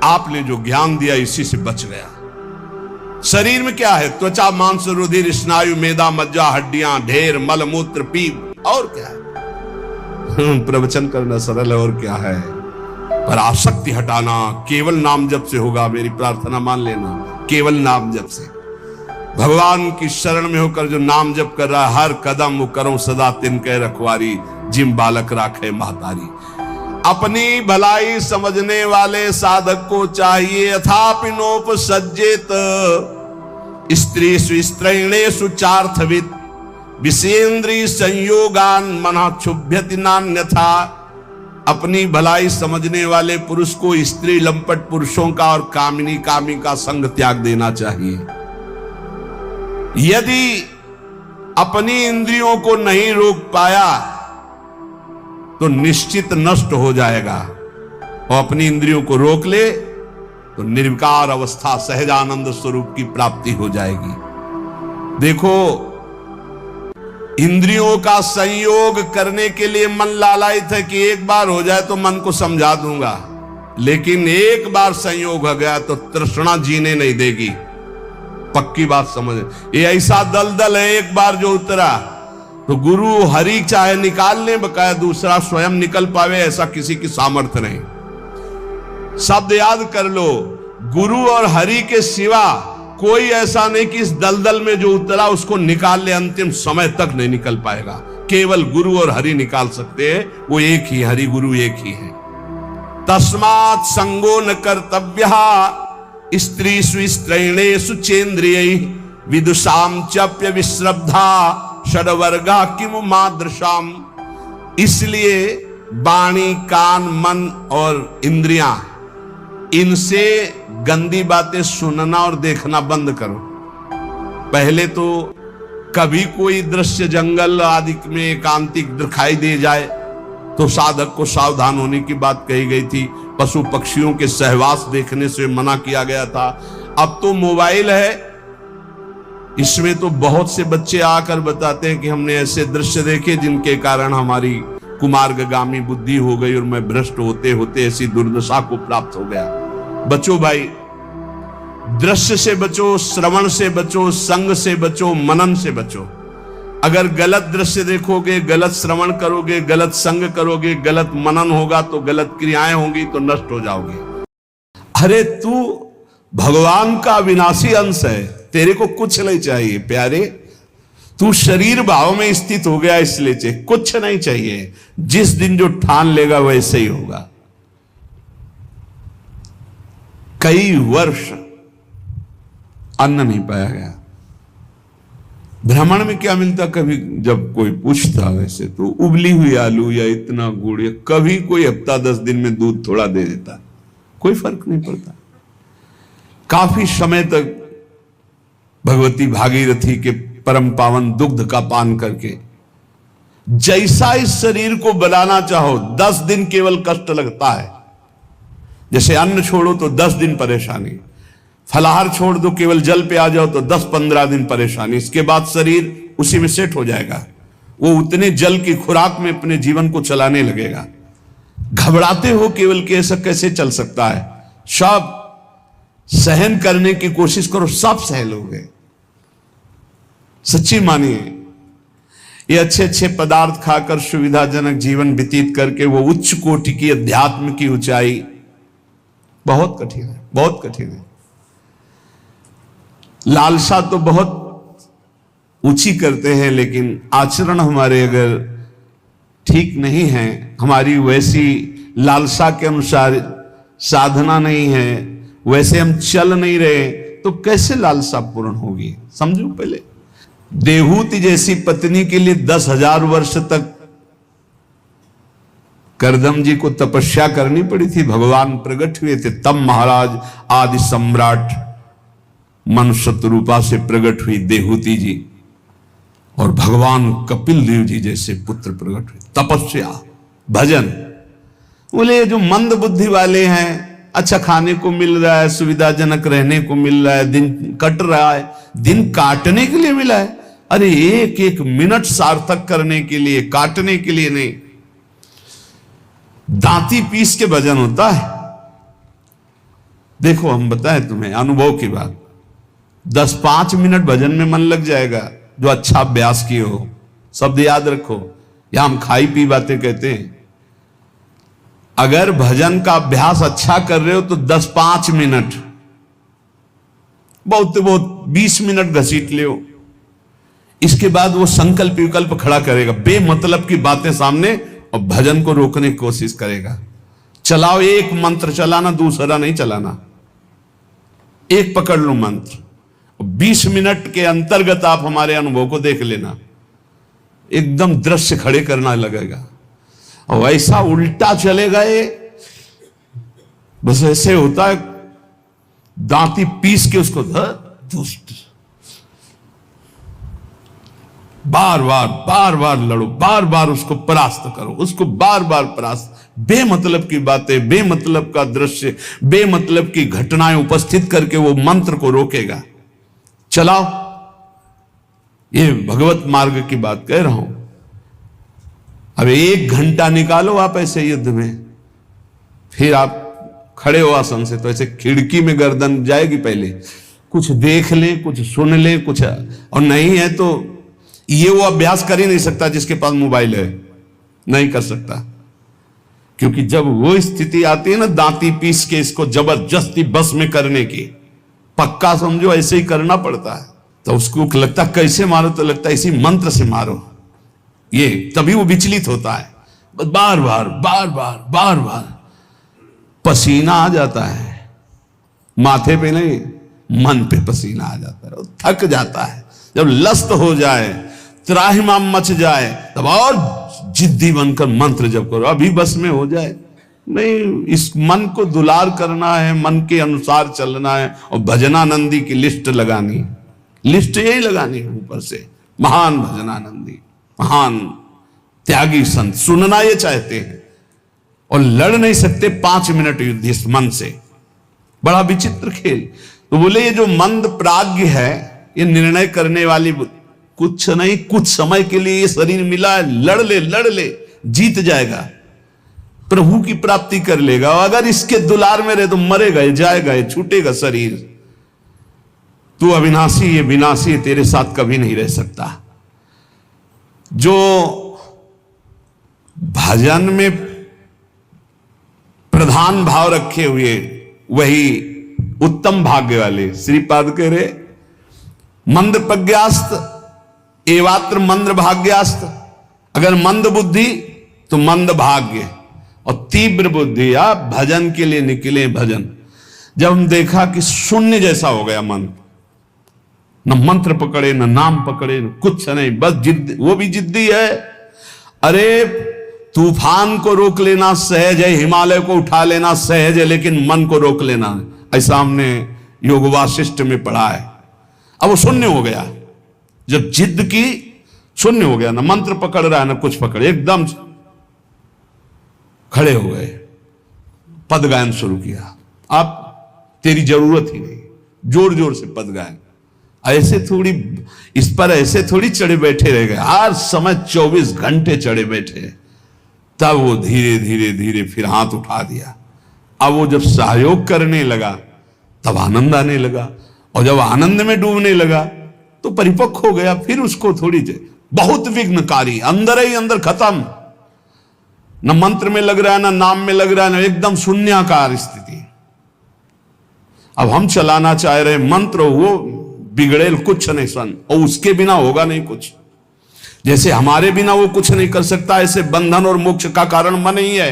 आपने जो ज्ञान दिया इसी से बच गया। शरीर में क्या है? त्वचा मांस रुधिर स्नायु मेदा मज्जा हड्डियां ढेर मलमूत्र पीप, और क्या है? प्रवचन करना सरल है, और क्या है? पर आसक्ति हटाना केवल नाम जप से होगा। मेरी प्रार्थना मान लेना, केवल नाम जप से। भगवान की शरण में होकर जो नाम जप कर रहा है, हर कदम वो करो सदा तिनके रखवारी, जिम बालक राखे महतारी। अपनी भलाई समझने वाले साधक को चाहिए अथापि नोपसज्जेत स्त्री स्त्रैणेषु चार्थविद विषेन्द्रिय संयोगान मना क्षुभ्यति नान्यथा। अपनी भलाई समझने वाले पुरुष को स्त्री लंपट पुरुषों का और कामिनी कामी का संग त्याग देना चाहिए। यदि अपनी इंद्रियों को नहीं रोक पाया तो निश्चित नष्ट हो जाएगा, और अपनी इंद्रियों को रोक ले तो निर्विकार अवस्था सहजानंद स्वरूप की प्राप्ति हो जाएगी। देखो, इंद्रियों का संयोग करने के लिए मन लालायित है कि एक बार हो जाए तो मन को समझा दूंगा, लेकिन एक बार संयोग हो गया तो तृष्णा जीने नहीं देगी। पक्की बात समझ। ये ऐसा दलदल है, एक बार जो उतरा तो गुरु हरि चाहे निकाल ले, बकाया दूसरा स्वयं निकल पावे ऐसा किसी की सामर्थ्य नहीं। शब्द याद कर लो, गुरु और हरि के सिवा कोई ऐसा नहीं कि इस दलदल में जो उतरा उसको निकाल ले, अंतिम समय तक नहीं निकल पाएगा। केवल गुरु और हरि निकाल सकते हैं, वो एक ही, हरि गुरु एक ही है। तस्मात् संगो न कर्तव्यः स्त्रीषु स्त्रैणेषु चेन्द्रियै विदुषाम चप्य विश्रब्धा षड्वर्गा किमु मादृशाम। इसलिए वाणी, कान, मन और इंद्रियां, इनसे गंदी बातें सुनना और देखना बंद करो। पहले तो कभी कोई दृश्य जंगल आदि में एकांतिक दिखाई दे जाए तो साधक को सावधान होने की बात कही गई थी। पशु पक्षियों के सहवास देखने से मना किया गया था। अब तो मोबाइल है, इसमें तो बहुत से बच्चे आकर बताते हैं कि हमने ऐसे दृश्य देखे जिनके कारण हमारी कुमार्गगामी बुद्धि हो गई और मैं भ्रष्ट होते होते ऐसी दुर्दशा को प्राप्त हो गया। बचो भाई, दृश्य से बचो, श्रवण से बचो, संग से बचो, मनन से बचो। अगर गलत दृश्य देखोगे, गलत श्रवण करोगे, गलत संग करोगे, गलत मनन होगा तो गलत क्रियाएं होंगी तो नष्ट हो जाओगे। अरे तू भगवान का अविनाशी अंश है, तेरे को कुछ नहीं चाहिए प्यारे। तू शरीर भाव में स्थित हो गया इसलिए चाहिए, कुछ नहीं चाहिए। जिस दिन जो ठान लेगा वैसे ही होगा। कई वर्ष अन्न नहीं पाया गया। भ्रमण में क्या मिलता, कभी जब कोई पूछता वैसे तो उबली हुई आलू या इतना गुड़, या कभी कोई हफ्ता 10 दिन में दूध थोड़ा दे देता, कोई फर्क नहीं पड़ता। काफी समय तक भगवती भागीरथी के परम पावन दुग्ध का पान करके जैसा इस शरीर को बनाना चाहो 10 दिन केवल कष्ट लगता है। जैसे अन्न छोड़ो तो 10 दिन परेशानी, फलाहार छोड़ दो, केवल जल पे आ जाओ तो 10-15 दिन परेशानी। इसके बाद शरीर उसी में सेट हो जाएगा, वो उतने जल की खुराक में अपने जीवन को चलाने लगेगा। घबराते हो केवल कि ऐसा कैसे चल सकता है। सब सहन करने की कोशिश करो, सब सह लोगे। सच्ची मानिए, ये अच्छे अच्छे पदार्थ खाकर सुविधाजनक जीवन व्यतीत करके वो उच्च कोटि की अध्यात्म की ऊंचाई बहुत कठिन है, बहुत कठिन है। लालसा तो बहुत ऊंची करते हैं, लेकिन आचरण हमारे अगर ठीक नहीं है, हमारी वैसी लालसा के अनुसार साधना नहीं है, वैसे हम चल नहीं रहे, तो कैसे लालसा पूर्ण होगी। समझो पहले, देहूति जैसी पत्नी के लिए 10,000 वर्ष तक करदम जी को तपस्या करनी पड़ी थी। भगवान प्रकट हुए थे तब महाराज आदि सम्राट मनुष्य रूपा से प्रकट हुई देहूति जी, और भगवान कपिल देव जी जैसे पुत्र प्रकट हुए। तपस्या, भजन। बोले जो मंद बुद्धि वाले हैं, अच्छा खाने को मिल रहा है, सुविधाजनक रहने को मिल रहा है, दिन कट रहा है, दिन काटने के लिए मिला है। अरे एक एक मिनट सार्थक करने के लिए, काटने के लिए नहीं। दांती पीस के भजन होता है। देखो हम बताएं तुम्हें अनुभव की बात, 10-5 मिनट भजन में मन लग जाएगा जो अच्छा अभ्यास किए हो। शब्द याद रखो, या हम खाई पी बातें कहते हैं। अगर भजन का अभ्यास अच्छा कर रहे हो तो 10-5 मिनट, बहुत बहुत 20 मिनट घसीट ले। इसके बाद वो संकल्प विकल्प खड़ा करेगा, बेमतलब की बातें सामने, और भजन को रोकने की कोशिश करेगा। चलाओ, एक मंत्र चलाना, दूसरा नहीं चलाना, एक पकड़ लो मंत्र। 20 मिनट के अंतर्गत आप हमारे अनुभव को देख लेना, एकदम दृश्य खड़े करना लगेगा। और ऐसा उल्टा चलेगा ये, बस ऐसे होता है, दांती पीस के उसको दुष्ट बार बार लड़ो, बार बार उसको परास्त करो, उसको बार बार परास्त। बेमतलब की बातें, बेमतलब का दृश्य, बेमतलब की घटनाएं उपस्थित करके वो मंत्र को रोकेगा। चलाओ, ये भगवत मार्ग की बात कह रहा हूं। अब 1 घंटा निकालो आप ऐसे युद्ध में, फिर आप खड़े हो आसन से तो ऐसे खिड़की में गर्दन जाएगी। पहले कुछ देख ले, कुछ सुन ले, कुछ, और नहीं है तो ये वो अभ्यास कर ही नहीं सकता जिसके पास मोबाइल है, नहीं कर सकता। क्योंकि जब वो स्थिति आती है ना दांती पीस के इसको जबरदस्ती बस में करने की, पक्का समझो ऐसे ही करना पड़ता है। तो उसको लगता कैसे मारो, तो लगता है इसी मंत्र से मारो, ये तभी वो विचलित होता है। बार बार पसीना आ जाता है, माथे पे नहीं, मन पे पसीना आ जाता है, थक जाता है। जब लस्त हो जाए, त्राहिमाम मच जाए, तब और जिद्दी बनकर मंत्र जप करो, अभी बस में हो जाए। नहीं, इस मन को दुलार करना है, मन के अनुसार चलना है, और भजनानंदी की लिस्ट लगानी है। लिस्ट यही लगानी है ऊपर से, महान भजनानंदी, महान त्यागी संत, सुनना ये चाहते हैं और लड़ नहीं सकते 5 मिनट युद्ध इस मन से। बड़ा विचित्र खेल। तो बोले ये जो मंद प्राज्ञ है, ये निर्णय करने वाली कुछ नहीं, कुछ समय के लिए ये शरीर मिला है, लड़ ले जीत जाएगा, प्रभु की प्राप्ति कर लेगा। और अगर इसके दुलार में रहे तो मरेगा, जाएगा, छूटेगा शरीर। तू अविनाशी, ये विनाशी, तेरे साथ कभी नहीं रह सकता। जो भजन में प्रधान भाव रखे हुए वही उत्तम भाग्य वाले। श्रीपाद कह रहे मंद प्रज्ञास्त एवात्र मंद भाग्यास्त। अगर मंद बुद्धि तो मंद भाग्य, और तीव्र बुद्धि आप भजन के लिए निकले। भजन जब हम देखा कि शून्य जैसा हो गया मन, न मंत्र पकड़े, न नाम पकड़े, न कुछ नहीं, बस जिद, वो भी जिद्दी है। अरे तूफान को रोक लेना सहज है, हिमालय को उठा लेना सहज है, लेकिन मन को रोक लेना, ऐसा हमने योग वासिष्ठ में पढ़ा है। अब वो शून्य हो गया, जब जिद की शून्य हो गया, ना मंत्र पकड़ रहा है ना कुछ पकड़े, एकदम खड़े हो गए, पद गायन शुरू किया। आप तेरी जरूरत ही नहीं, जोर जोर से पद गायन। ऐसे थोड़ी इस पर ऐसे थोड़ी चढ़े बैठे रह गए, हर समय 24 घंटे चढ़े बैठे। तब वो धीरे धीरे धीरे फिर हाथ उठा दिया। अब वो जब सहयोग करने लगा तब आनंद आने लगा, और जब आनंद में डूबने लगा तो परिपक्व हो गया। फिर उसको थोड़ी बहुत विघ्नकारी, अंदर ही अंदर खत्म, न मंत्र में लग रहा है, ना नाम में लग रहा है, ना एकदम शून्याकार स्थिति। अब हम चलाना चाह रहे मंत्र, वो बिगड़ेल कुछ नहीं सन, और उसके बिना होगा नहीं कुछ। जैसे हमारे बिना वो कुछ नहीं कर सकता, ऐसे बंधन और मोक्ष का कारण मन ही है।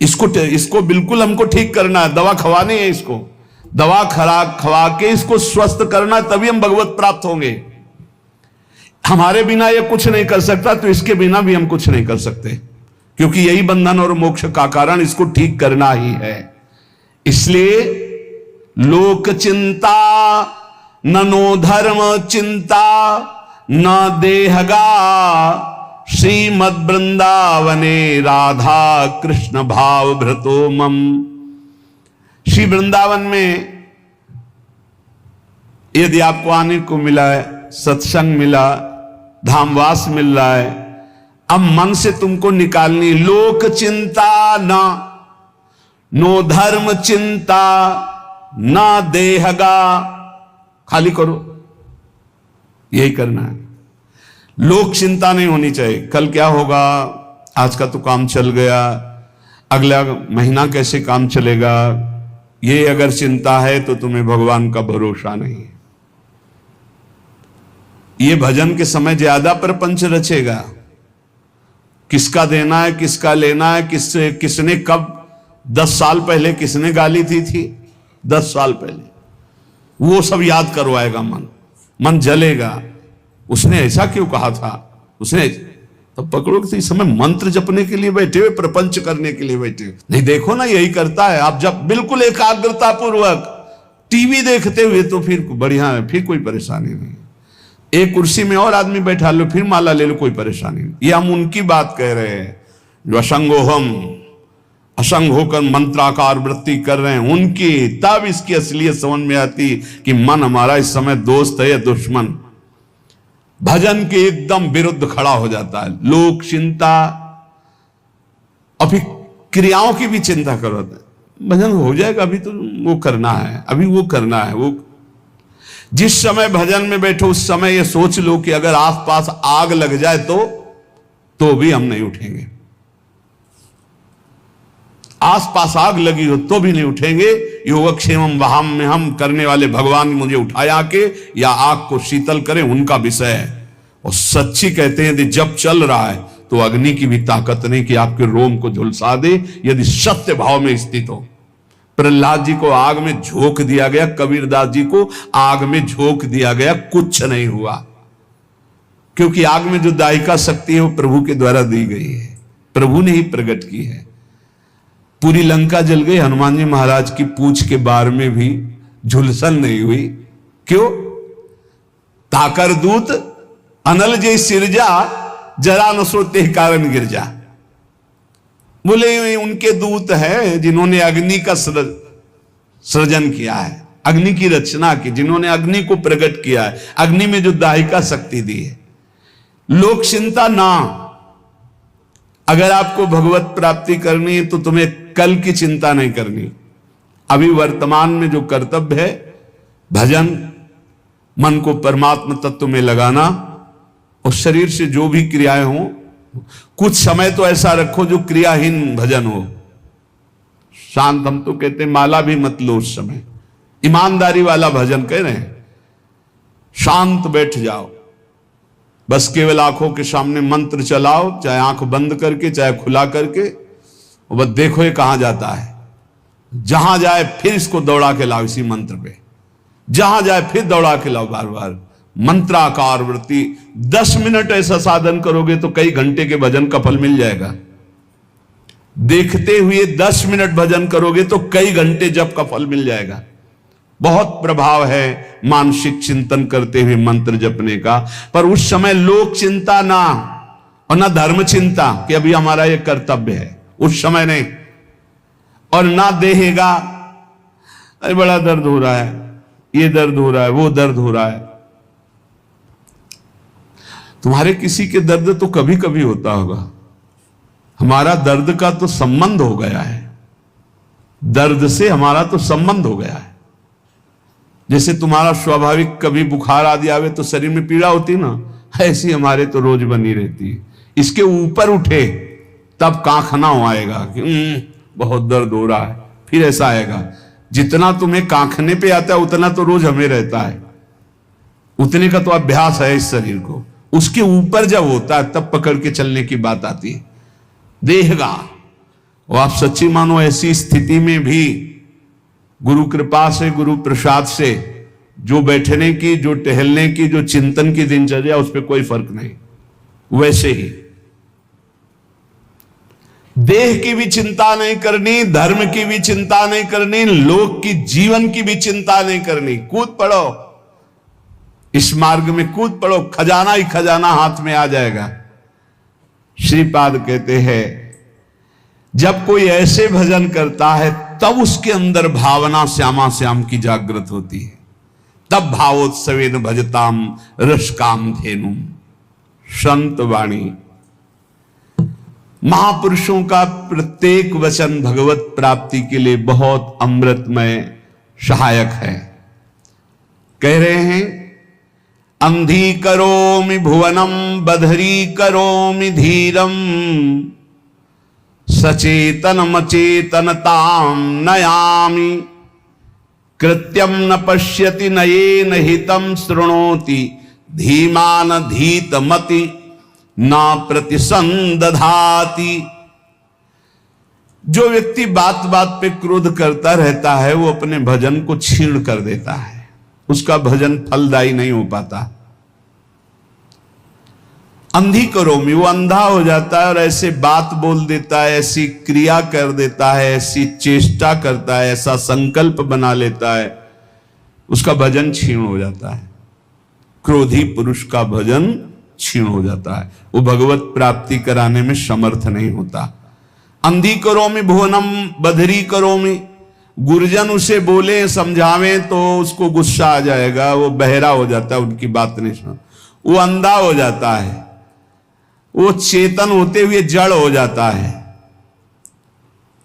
इसको बिल्कुल हमको ठीक करना है, दवा खवानी है, इसको दवा खवा के इसको स्वस्थ करना, तभी हम भगवत प्राप्त होंगे। हमारे बिना ये कुछ नहीं कर सकता, तो इसके बिना भी हम कुछ नहीं कर सकते, क्योंकि यही बंधन और मोक्ष का कारण, इसको ठीक करना ही है। इसलिए लोक चिंता ननो धर्म चिंता न देहगा, श्रीमद वृंदावने राधा कृष्ण भाव भ्रतो मम। श्री वृंदावन में यदि आपको आने को मिला है, सत्संग मिला, धामवास मिल रहा है, अब मन से तुमको निकालनी लोक चिंता ना, नो धर्म चिंता ना देहगा, खाली करो, यही करना है। लोक चिंता नहीं होनी चाहिए, कल क्या होगा, आज का तो काम चल गया, अगला महीना कैसे काम चलेगा, ये अगर चिंता है तो तुम्हें भगवान का भरोसा नहीं है। ये भजन के समय ज्यादा प्रपंच रचेगा, किसका देना है, किसका लेना है, किसने कब 10 साल पहले किसने गाली थी 10 साल पहले, वो सब याद करवाएगा। मन जलेगा, उसने ऐसा क्यों कहा था, उसने तब पकड़ो कि इस समय मंत्र जपने के लिए बैठे हुए, प्रपंच करने के लिए बैठे हुए। नहीं देखो ना, यही करता है। आप जब बिल्कुल एकाग्रता पूर्वक टीवी देखते हुए तो फिर बढ़िया है, फिर कोई परेशानी नहीं। एक कुर्सी में और आदमी बैठा लो, फिर माला ले लो, कोई परेशानी नहीं। ये हम उनकी बात कह रहे हैं जो असंगोहम, असंग होकर मंत्राकार वृत्ति कर रहे हैं, उनकी। तब इसकी असलियत समझ में आती कि मन हमारा इस समय दोस्त है या दुश्मन। भजन के एकदम विरुद्ध खड़ा हो जाता है। लोक चिंता, अभी क्रियाओं की भी चिंता करो, भजन हो जाएगा, अभी तो वो करना है, अभी वो करना है। वो जिस समय भजन में बैठो उस समय ये सोच लो कि अगर आसपास आग लग जाए तो भी हम नहीं उठेंगे। आसपास आग लगी हो तो भी नहीं उठेंगे। योगक्षेमम वहां में हम करने वाले भगवान मुझे उठाए आके या आग को शीतल करें, उनका विषय है। और सच्ची कहते हैं यदि जब चल रहा है तो अग्नि की भी ताकत नहीं कि आपके रोम को झुलसा दे, यदि सत्य भाव में स्थित हो। प्रहलाद जी को आग में झोंक दिया गया, कबीरदास जी को आग में झोंक दिया गया, कुछ नहीं हुआ, क्योंकि आग में जो दायिका शक्ति है वो प्रभु के द्वारा दी गई है, प्रभु ने ही प्रकट की है। पूरी लंका जल गई, हनुमान जी महाराज की पूंछ के बार में भी झुलसन नहीं हुई। क्यों? ताकर दूत अनल जय सिरजा, जरा न सोते कारण गिरजा। बोले उनके दूत है जिन्होंने अग्नि का सृजन किया है, अग्नि की रचना की, जिन्होंने अग्नि को प्रकट किया है, अग्नि में जो दाहिका शक्ति दी है। लोक चिंता ना, अगर आपको भगवत प्राप्ति करनी है तो तुम्हें कल की चिंता नहीं करनी। अभी वर्तमान में जो कर्तव्य है, भजन, मन को परमात्मा तत्व में लगाना, और शरीर से जो भी क्रियाएं हों, कुछ समय तो ऐसा रखो जो क्रियाहीन भजन हो। शांत, हम तो कहते हैं माला भी मत लो उस समय, ईमानदारी वाला भजन कह रहे हैं। शांत बैठ जाओ, बस केवल आंखों के सामने मंत्र चलाओ, चाहे आंख बंद करके चाहे खुला करके, और बस देखो ये कहां जाता है। जहां जाए फिर इसको दौड़ा के लाओ इसी मंत्र पे, जहां जाए फिर दौड़ा के लाओ बार बार। मंत्राकार वृत्ति 10 मिनट ऐसा साधन करोगे तो कई घंटे के भजन का फल मिल जाएगा। देखते हुए 10 मिनट भजन करोगे तो कई घंटे जप का फल मिल जाएगा। बहुत प्रभाव है मानसिक चिंतन करते हुए मंत्र जपने का। पर उस समय लोक चिंता ना, और ना धर्म चिंता कि अभी हमारा ये कर्तव्य है, उस समय नहीं। और ना देहेगा, अरे बड़ा दर्द हो रहा है, ये दर्द हो रहा है, वो दर्द हो रहा है। तुम्हारे किसी के दर्द तो कभी कभी होता होगा, हमारा दर्द का तो संबंध हो गया है, दर्द से हमारा तो संबंध हो गया है। जैसे तुम्हारा स्वाभाविक कभी बुखार आदि आवे तो शरीर में पीड़ा होती ना, ऐसी हमारे तो रोज बनी रहती है। इसके ऊपर उठे तब कांखना आएगा कि बहुत दर्द हो रहा है, फिर ऐसा आएगा। जितना तुम्हें कांखने पे आता है उतना तो रोज हमें रहता है, उतने का तो अभ्यास है इस शरीर को। उसके ऊपर जब होता है तब पकड़ के चलने की बात आती है। देहगा, और आप सच्ची मानो ऐसी स्थिति में भी गुरु कृपा से, गुरु प्रसाद से, जो बैठने की, जो टहलने की, जो चिंतन की दिनचर्या, उस पर कोई फर्क नहीं। वैसे ही देह की भी चिंता नहीं करनी, धर्म की भी चिंता नहीं करनी, लोक की, जीवन की भी चिंता नहीं करनी। कूद पड़ो, इस मार्ग में कूद पड़ो, खजाना ही खजाना हाथ में आ जाएगा। श्रीपाद कहते हैं जब कोई ऐसे भजन करता है तब उसके अंदर भावना श्यामा श्याम की जागृत होती है। तब भावोत्सवेन भजताम रसकाम धेनुम। संत वाणी, महापुरुषों का प्रत्येक वचन भगवत प्राप्ति के लिए बहुत अमृतमय सहायक है। कह रहे हैं अंधी करोमि भुवनम बधरी करोमि धीरम सचेतनम चेतनताम नयामि कृत्यम न पश्यति नयेन हितम शृणोति धीमान धीतमति न प्रतिसंदधाति। जो व्यक्ति बात बात पे क्रोध करता रहता है वो अपने भजन को छीण कर देता है, उसका भजन फलदायी नहीं हो पाता। अंधी करोमि, वो अंधा हो जाता है और ऐसे बात बोल देता है, ऐसी क्रिया कर देता है, ऐसी चेष्टा करता है, ऐसा संकल्प बना लेता है, उसका भजन क्षीण हो जाता है। क्रोधी पुरुष का भजन क्षीण हो जाता है, वो भगवत प्राप्ति कराने में समर्थ नहीं होता। अंधी करोमि भुवनम बधरी करोमि, गुरुजन उसे बोले समझावे तो उसको गुस्सा आ जाएगा, वो बहरा हो जाता है, उनकी बात नहीं सुन, वो अंधा हो जाता है, वो चेतन होते हुए जड़ हो जाता है।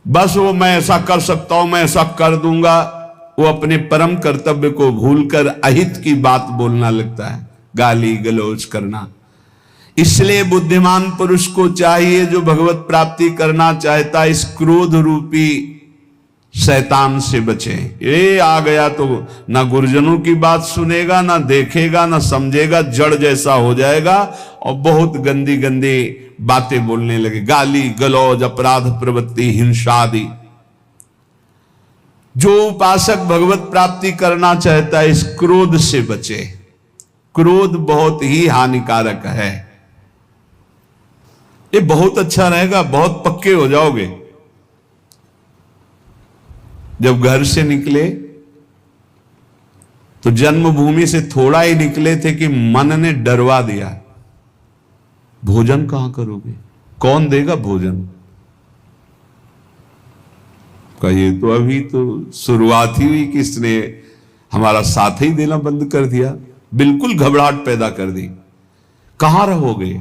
बस वो मैं ऐसा कर सकता हूं, मैं ऐसा कर दूंगा, वो अपने परम कर्तव्य को भूलकर अहित की बात बोलना लगता है, गाली गलौज करना। इसलिए बुद्धिमान पुरुष को चाहिए, जो भगवत प्राप्ति करना चाहता है, इस क्रोध रूपी शैतान से बचे। ये आ गया तो ना गुरुजनों की बात सुनेगा, ना देखेगा, ना समझेगा, जड़ जैसा हो जाएगा और बहुत गंदी गंदी बातें बोलने लगे, गाली गलौज, अपराध प्रवृत्ति, हिंसा आदि। जो उपासक भगवत प्राप्ति करना चाहता है, इस क्रोध से बचे। क्रोध बहुत ही हानिकारक है। ये बहुत अच्छा रहेगा, बहुत पक्के हो जाओगे। जब घर से निकले तो जन्मभूमि से थोड़ा ही निकले थे कि मन ने डरवा दिया, भोजन कहां करोगे, कौन देगा भोजन का। ये तो अभी तो शुरुआत ही हुई कि इसने हमारा साथ ही देना बंद कर दिया, बिल्कुल घबराहट पैदा कर दी। कहां रहोगे,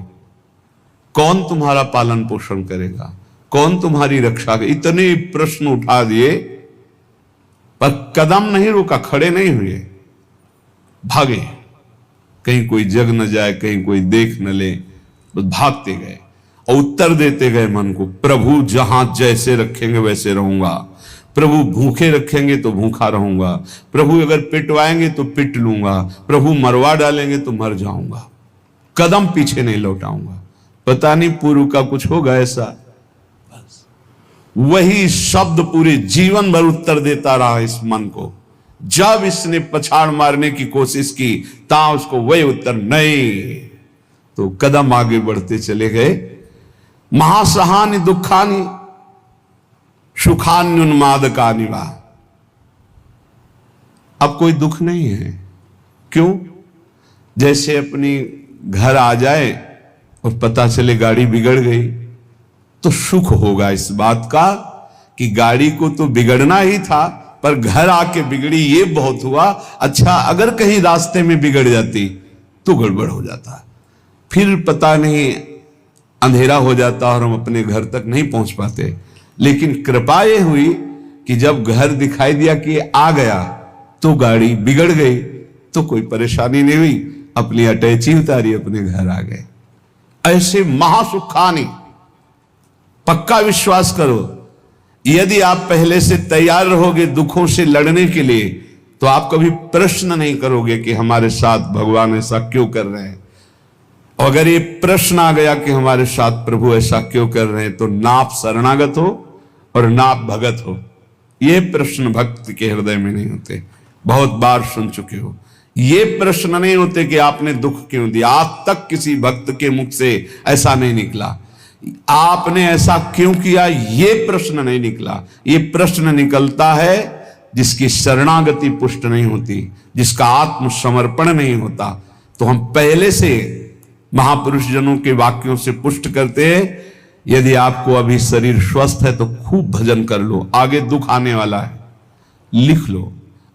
कौन तुम्हारा पालन पोषण करेगा, कौन तुम्हारी रक्षा करेगा। इतने प्रश्न उठा दिए पर कदम नहीं रुका, खड़े नहीं हुए, भागे। कहीं कोई जग न जाए, कहीं कोई देख न ले, बस भागते गए और उत्तर देते गए मन को, प्रभु जहां जैसे रखेंगे वैसे रहूंगा, प्रभु भूखे रखेंगे तो भूखा रहूंगा, प्रभु अगर पिटवाएंगे तो पिट लूंगा, प्रभु मरवा डालेंगे तो मर जाऊंगा, कदम पीछे नहीं लौटाऊंगा। पता नहीं पूर्व का कुछ होगा ऐसा। बस वही शब्द पूरे जीवन भर उत्तर देता रहा इस मन को। जब इसने पछाड़ मारने की कोशिश की ता उसको वही उत्तर नहीं, तो कदम आगे बढ़ते चले गए। महासहानि दुखानि सुखान्युन्मादकानि वा। अब कोई दुख नहीं है। क्यों? जैसे अपनी घर आ जाए और पता चले गाड़ी बिगड़ गई तो सुख होगा इस बात का कि गाड़ी को तो बिगड़ना ही था, पर घर आके बिगड़ी ये बहुत हुआ। अच्छा, अगर कहीं रास्ते में बिगड़ जाती तो गड़बड़ हो जाता, फिर पता नहीं अंधेरा हो जाता और हम अपने घर तक नहीं पहुंच पाते। लेकिन कृपा ये हुई कि जब घर दिखाई दिया कि आ गया तो गाड़ी बिगड़ गई तो कोई परेशानी नहीं हुई, अपनी अटैची उतारी, अपने घर आ गए। ऐसे महासुखानी, पक्का विश्वास करो, यदि आप पहले से तैयार रहोगे दुखों से लड़ने के लिए तो आप कभी प्रश्न नहीं करोगे कि हमारे साथ भगवान ऐसा क्यों कर रहे हैं। और अगर ये प्रश्न आ गया कि हमारे साथ प्रभु ऐसा क्यों कर रहे हैं, तो ना आप शरणागत हो और ना आप भगत हो। ये प्रश्न भक्त के हृदय में नहीं होते, बहुत बार सुन चुके हो। ये प्रश्न नहीं होते कि आपने दुख क्यों दिया, आज तक किसी भक्त के मुख से ऐसा नहीं निकला। आपने ऐसा क्यों किया, ये प्रश्न नहीं निकला। ये प्रश्न निकलता है जिसकी शरणागति पुष्ट नहीं होती, जिसका आत्मसमर्पण नहीं होता। तो हम पहले से महापुरुष जनों के वाक्यों से पुष्ट करते हैं, यदि आपको अभी शरीर स्वस्थ है तो खूब भजन कर लो, आगे दुख आने वाला है। लिख लो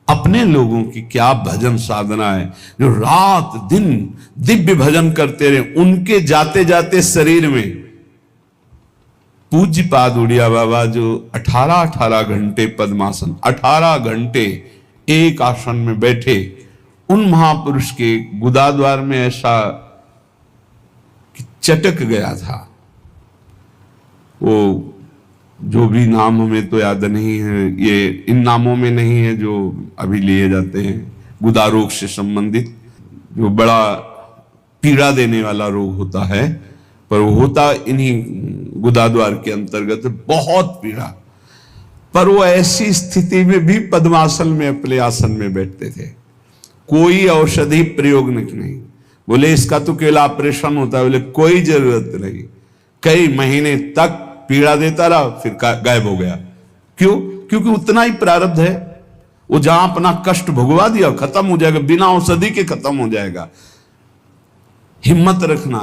अपने लोगों की क्या भजन साधना है, जो रात दिन दिव्य भजन करते रहे। उनके जाते जाते शरीर में पूज्य पाद उड़िया बाबा जो 18 घंटे पद्मासन, 18 घंटे एक आसन में बैठे, उन महापुरुष के गुदाद्वार में ऐसा चटक गया था। वो जो भी नाम हमें तो याद नहीं है, ये इन नामों में नहीं है जो अभी लिए जाते हैं, गुदा रोग से संबंधित जो बड़ा पीड़ा देने वाला रोग होता है, पर वो होता इन्हीं गुदाद्वार के अंतर्गत, बहुत पीड़ा। पर वो ऐसी स्थिति में भी पद्मासन में अपने आसन में बैठते थे, कोई औषधि प्रयोग नहीं। बोले इसका तो केवल ऑपरेशन होता है, बोले कोई जरूरत नहीं। कई महीने तक पीड़ा देता रहा, फिर गायब हो गया। क्यों? क्योंकि उतना ही प्रारब्ध है। वो जहां अपना कष्ट भुगवा दिया खत्म हो जाएगा, बिना औषधि के खत्म हो जाएगा। हिम्मत रखना।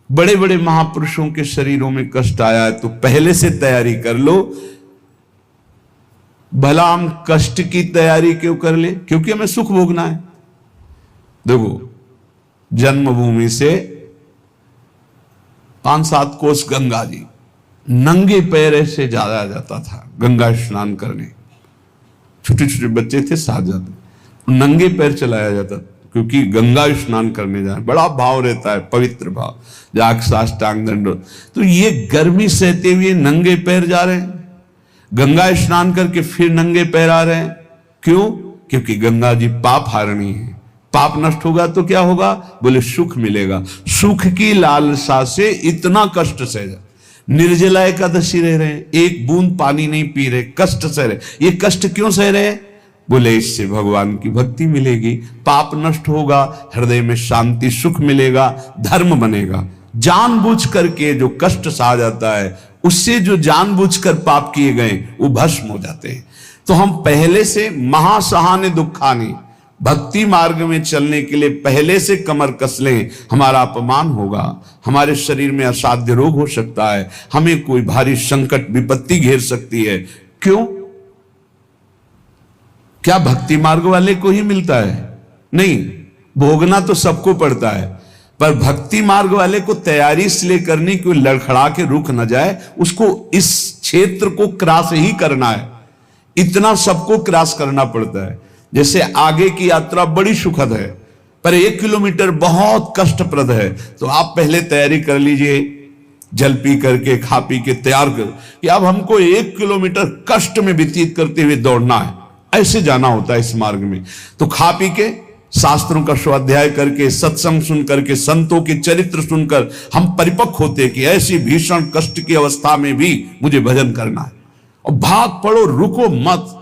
बड़े बड़े महापुरुषों के शरीरों में कष्ट आया है तो पहले से तैयारी कर लो। भला हम कष्ट की तैयारी क्यों कर ले? क्योंकि हमें सुख भोगना है। देखो, जन्मभूमि से 5-7 कोस गंगा जी, नंगे पैर ऐसे जाया जाता था गंगा स्नान करने। छोटे छोटे बच्चे थे, साथ जाते, नंगे पैर चलाया जाता, क्योंकि गंगा स्नान करने जाए, बड़ा भाव रहता है, पवित्र भाव, जाग साष्टांग दंड। तो ये गर्मी सहते हुए नंगे पैर जा रहे हैं, गंगा स्नान करके फिर नंगे पैर आ रहे हैं। क्यों? क्योंकि गंगा जी पाप हारणी है। पाप नष्ट होगा तो क्या होगा? बोले सुख मिलेगा। सुख की लालसा से इतना कष्ट सह जा। निर्जला एकादशी रह रहे हैं, एक बूंद पानी नहीं पी रहे, कष्ट सह रहे। ये कष्ट क्यों सह रहे हैं? बोले इससे भगवान की भक्ति मिलेगी, पाप नष्ट होगा, हृदय में शांति सुख मिलेगा, धर्म बनेगा। जानबूझ करके जो कष्ट सहा जाता है, उससे जो जानबूझकर पाप किए गए वो भस्म हो जाते हैं। तो हम पहले से महासहाने दुखानी, भक्ति मार्ग में चलने के लिए पहले से कमर कस लें। हमारा अपमान होगा, हमारे शरीर में असाध्य रोग हो सकता है, हमें कोई भारी संकट विपत्ति घेर सकती है। क्यों? क्या भक्ति मार्ग वाले को ही मिलता है? नहीं, भोगना तो सबको पड़ता है, पर भक्ति मार्ग वाले को तैयारी इसलिए करनी कि लड़खड़ा के रुक न जाए, उसको इस क्षेत्र को क्रॉस ही करना है। इतना सबको क्रॉस करना पड़ता है। जैसे आगे की यात्रा बड़ी सुखद है, पर 1 किलोमीटर बहुत कष्टप्रद है, तो आप पहले तैयारी कर लीजिए, जल पी करके, खा पी के तैयार कर कि अब हमको 1 किलोमीटर कष्ट में व्यतीत करते हुए दौड़ना है। ऐसे जाना होता है इस मार्ग में। तो खा पी के, शास्त्रों का स्वाध्याय करके, सत्संग सुन करके, संतों के चरित्र सुनकर हम परिपक्व होते कि ऐसी भीषण कष्ट की अवस्था में भी मुझे भजन करना है। और भाग पड़ो, रुको मत।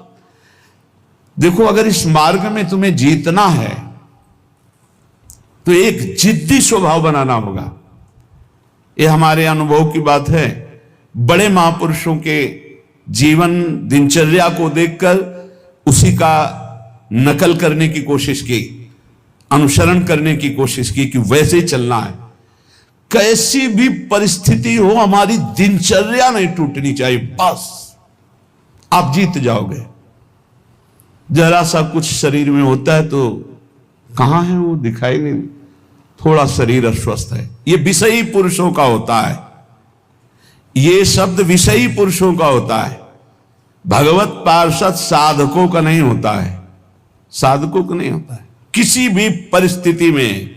देखो, अगर इस मार्ग में तुम्हें जीतना है तो एक जिद्दी स्वभाव बनाना होगा। यह हमारे अनुभव की बात है। बड़े महापुरुषों के जीवन दिनचर्या को देखकर उसी का नकल करने की कोशिश की, अनुसरण करने की कोशिश की कि वैसे ही चलना है। कैसी भी परिस्थिति हो, हमारी दिनचर्या नहीं टूटनी चाहिए, बस आप जीत जाओगे। जरा सा कुछ शरीर में होता है तो कहां है वो, दिखाई नहीं, थोड़ा शरीर अस्वस्थ है, ये विषयी पुरुषों का होता है। ये शब्द विषयी पुरुषों का होता है, भगवत पार्षद साधकों का नहीं होता है। साधकों का नहीं होता है। किसी भी परिस्थिति में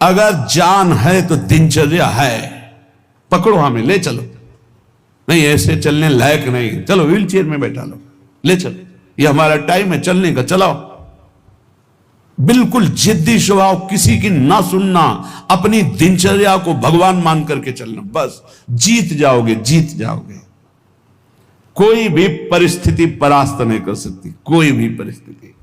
अगर जान है तो दिनचर्या है, पकड़ो, हमें ले चलो। नहीं, ऐसे चलने लायक नहीं, चलो व्हील चेयर में बैठा लो, ले चलो, ये हमारा टाइम है चलने का, चलाओ। बिल्कुल जिद्दी स्वभाव, किसी की ना सुनना, अपनी दिनचर्या को भगवान मान करके चलना, बस जीत जाओगे, जीत जाओगे। कोई भी परिस्थिति परास्त नहीं कर सकती, कोई भी परिस्थिति।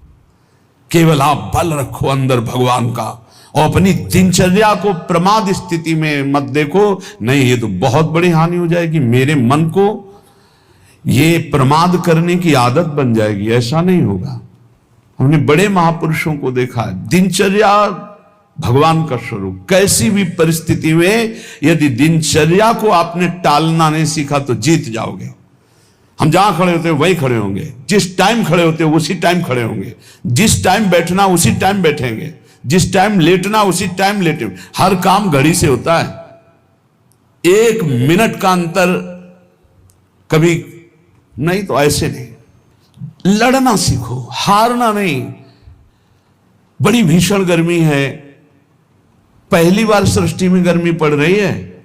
केवल आप बल रखो अंदर भगवान का, और अपनी दिनचर्या को प्रमाद स्थिति में मत देखो। नहीं, ये तो बहुत बड़ी हानि हो जाएगी, मेरे मन को ये प्रमाद करने की आदत बन जाएगी। ऐसा नहीं होगा। हमने बड़े महापुरुषों को देखा है, दिनचर्या भगवान का स्वरूप। कैसी भी परिस्थिति में यदि दिनचर्या को आपने टालना नहीं सीखा तो जीत जाओगे। हम जहां खड़े होते हैं वहीं खड़े होंगे, जिस टाइम खड़े होते हैं उसी टाइम खड़े होंगे, जिस टाइम बैठना उसी टाइम बैठेंगे, जिस टाइम लेटना उसी टाइम लेटेंगे। हर काम घड़ी से होता है, 1 मिनट का अंतर कभी नहीं। तो ऐसे नहीं, लड़ना सीखो, हारना नहीं। बड़ी भीषण गर्मी है, पहली बार सृष्टि में गर्मी पड़ रही है।